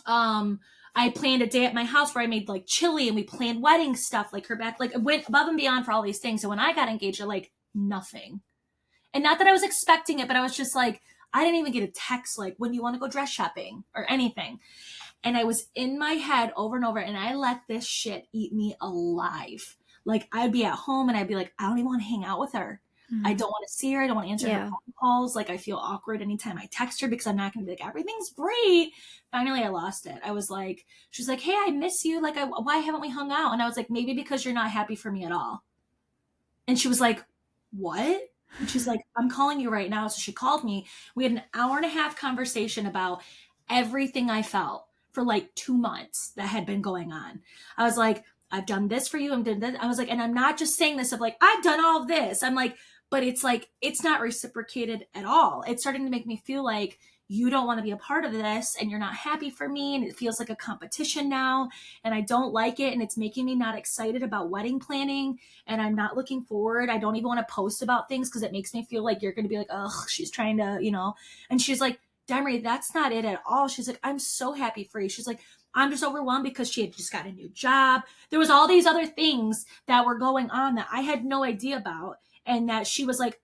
um, I planned a day at my house where I made like chili and we planned wedding stuff, like her back, like it went above and beyond for all these things. And when I got engaged, I like nothing. And not that I was expecting it, but I was just like, I didn't even get a text like, when do you want to go dress shopping or anything. And I was in my head over and over, and I let this shit eat me alive. Like, I'd be at home and I'd be like, I don't even want to hang out with her. I don't want to see her. I don't want to answer her Yeah. phone calls. Like, I feel awkward anytime I text her because I'm not going to be like, everything's great. Finally, I lost it. I was like, she's like, hey, I miss you. Like, why haven't we hung out? And I was like, maybe because you're not happy for me at all. And she was like, what? And she's like, I'm calling you right now. So she called me. We had an hour and a half conversation about everything I felt for like 2 months that had been going on. I was like, I've done this for you. I'm doing this. I was like, and I'm not just saying this of like, I've done all of this. I'm like, but it's like, it's not reciprocated at all. It's starting to make me feel like you don't want to be a part of this and you're not happy for me. And it feels like a competition now. And I don't like it. And it's making me not excited about wedding planning. And I'm not looking forward. I don't even want to post about things because it makes me feel like you're going to be like, oh, she's trying to. And she's like, Demery, that's not it at all. She's like, I'm so happy for you. She's like, I'm just overwhelmed because she had just got a new job. There was all these other things that were going on that I had no idea about. And that she was like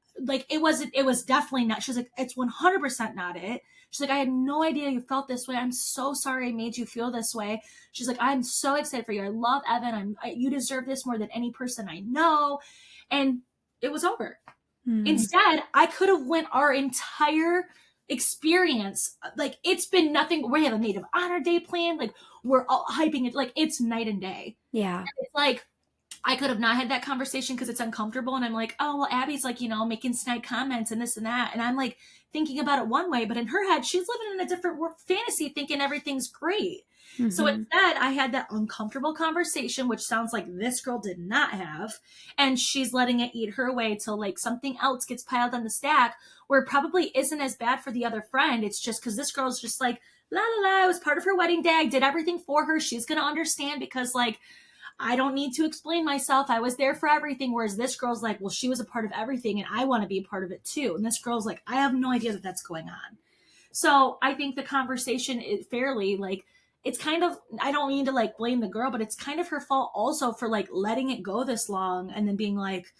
it was definitely not. She's like, it's 100% not it. She's like, I had no idea you felt this way. I'm so sorry I made you feel this way. She's like, I'm so excited for you. I love Evan. You deserve this more than any person I know. And it was over. Instead, I could have went our entire experience. Like, it's been nothing. We have a Native Honor Day planned. Like, we're all hyping it. Like, it's night and day. Yeah. And it's like, I could have not had that conversation because it's uncomfortable. And I'm like, oh, well, Abby's like, making snide comments and this and that. And I'm like thinking about it one way, but in her head, she's living in a different fantasy thinking everything's great. So instead, I had that uncomfortable conversation, which sounds like this girl did not have. And she's letting it eat her away till like something else gets piled on the stack where it probably isn't as bad for the other friend. It's just because this girl's just like, la la la, I was part of her wedding day. I did everything for her. She's going to understand because like, I don't need to explain myself. I was there for everything. Whereas this girl's like, well, she was a part of everything and I want to be a part of it too. And this girl's like, I have no idea that that's going on. So I think the conversation is fairly like, it's kind of, I don't mean to like blame the girl, but it's kind of her fault also for like letting it go this long and then being like,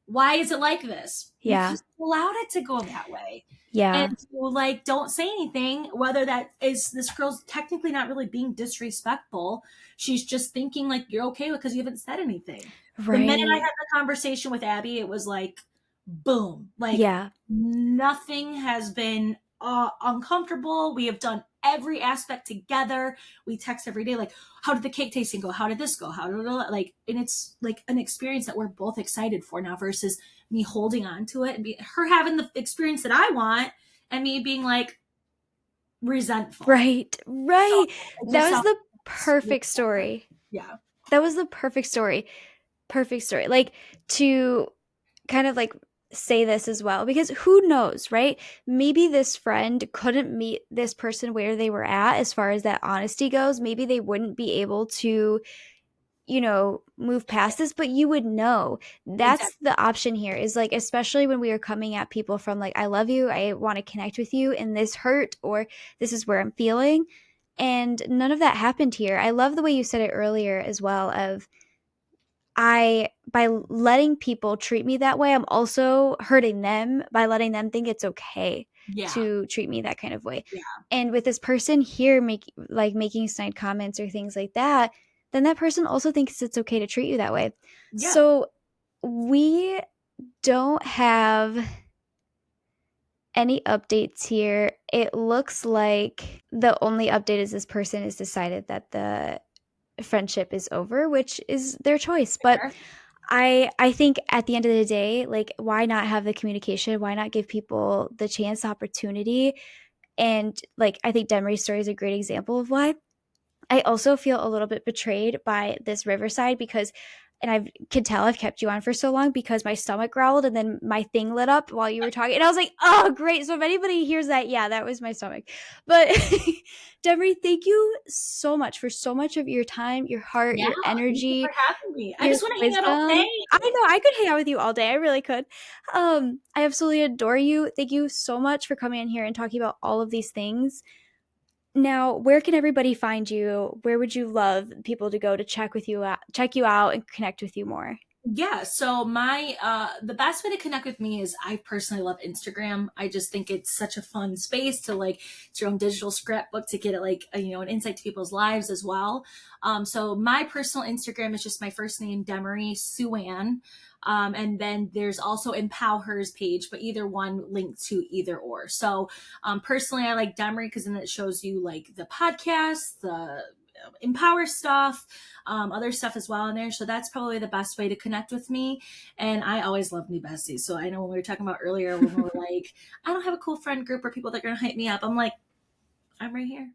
why is it like this? Yeah. Because you allowed it to go that way. Yeah. And so, like, don't say anything, whether that is this girl's technically not really being disrespectful. She's just thinking like you're okay because you haven't said anything. The minute I Right. had the conversation with Abby, it was like, boom. Like, Yeah. nothing has been uncomfortable. We have done every aspect together. We text every day, like, how did the cake tasting go? How did this go? How did it, like, and it's like an experience that we're both excited for now versus me holding on to it and her having the experience that I want and me being like resentful. Right. So Right. it just That was sounds the perfect story. yeah. That was the perfect story. Perfect story. Like, to kind of like say this as well, because who knows, right? Maybe this friend couldn't meet this person where they were at as far as that honesty goes. Maybe they wouldn't be able to, move past this, but you would know. That's Exactly. the option here, is like, especially when we are coming at people from like, I love you, I want to connect with you, and this hurt, or this is where I'm feeling. And none of that happened here. I love the way you said it earlier as well, of by letting people treat me that way, I'm also hurting them by letting them think it's okay Yeah. to treat me that kind of way. Yeah. And with this person here making snide comments or things like that, then that person also thinks it's okay to treat you that way. Yeah. So we don't have any updates here. It looks like the only update is this person has decided that the friendship is over, which is their choice. But Fair. I think at the end of the day, like, why not have the communication? Why not give people the chance, opportunity? And like, I think Demery's story is a great example of why. I also feel a little bit betrayed by this Riverside, because, and I could tell I've kept you on for so long because my stomach growled and then my thing lit up while you were talking. And I was like, oh, great. So if anybody hears that, yeah, that was my stomach. But Demery, thank you so much for so much of your time, your heart, Yeah. your Thank you for energy, having me. I your just want to hang out all wisdom. I day. know I could hang out with you all day. I really could. I absolutely adore you. Thank you so much for coming in here and talking about all of these things. Now, where can everybody find you? Where would you love people to go to check you out and connect with you more? Yeah, so my the best way to connect with me is, I personally love Instagram. I just think it's such a fun space to, like, it's your own digital scrapbook to get it, like, an insight to people's lives as well. So my personal Instagram is just my first name, Demery Suan. And then there's also Empower's page, but either one linked to either or. So personally, I like Demery because then it shows you like the podcast, the Empower stuff, other stuff as well in there. So that's probably the best way to connect with me. And I always love new besties. So I know when we were talking about earlier, when we were like, I don't have a cool friend group or people that are going to hype me up, I'm like, I'm right here.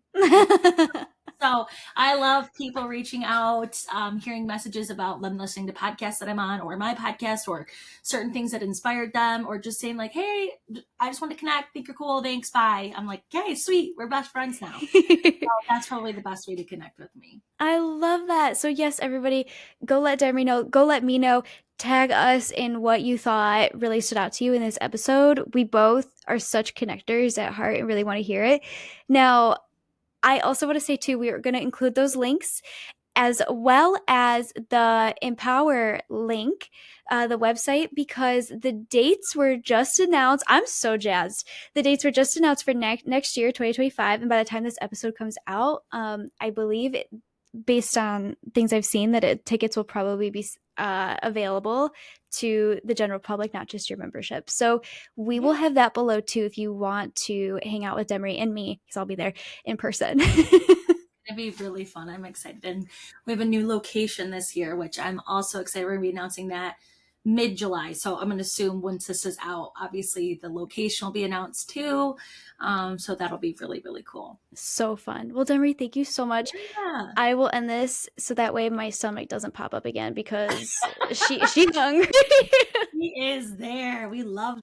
So I love people reaching out, hearing messages about them listening to podcasts that I'm on, or my podcast, or certain things that inspired them, or just saying like, "Hey, I just want to connect. Think you're cool. Thanks. Bye." I'm like, "Yay, sweet. We're best friends now." So that's probably the best way to connect with me. I love that. So yes, everybody, go let Demery know. Go let me know. Tag us in what you thought really stood out to you in this episode. We both are such connectors at heart and really want to hear it. Now, I also want to say too, we are going to include those links as well as the Empower link, the website, because the dates were just announced. I'm so jazzed. The dates were just announced for next year, 2025. And by the time this episode comes out, I believe based on things I've seen, that tickets will probably be available to the general public, not just your membership. So we will Yeah. have that below too if you want to hang out with Demery and me, because I'll be there in person. It'd be really fun. I'm excited. And we have a new location this year, which I'm also excited. We're going to be announcing that mid July. So I'm going to assume once this is out, obviously the location will be announced too. So that'll be really, really cool. So fun. Well, Demery, thank you so much. Yeah. I will end this so that way my stomach doesn't pop up again, because she's hungry. He is there. We love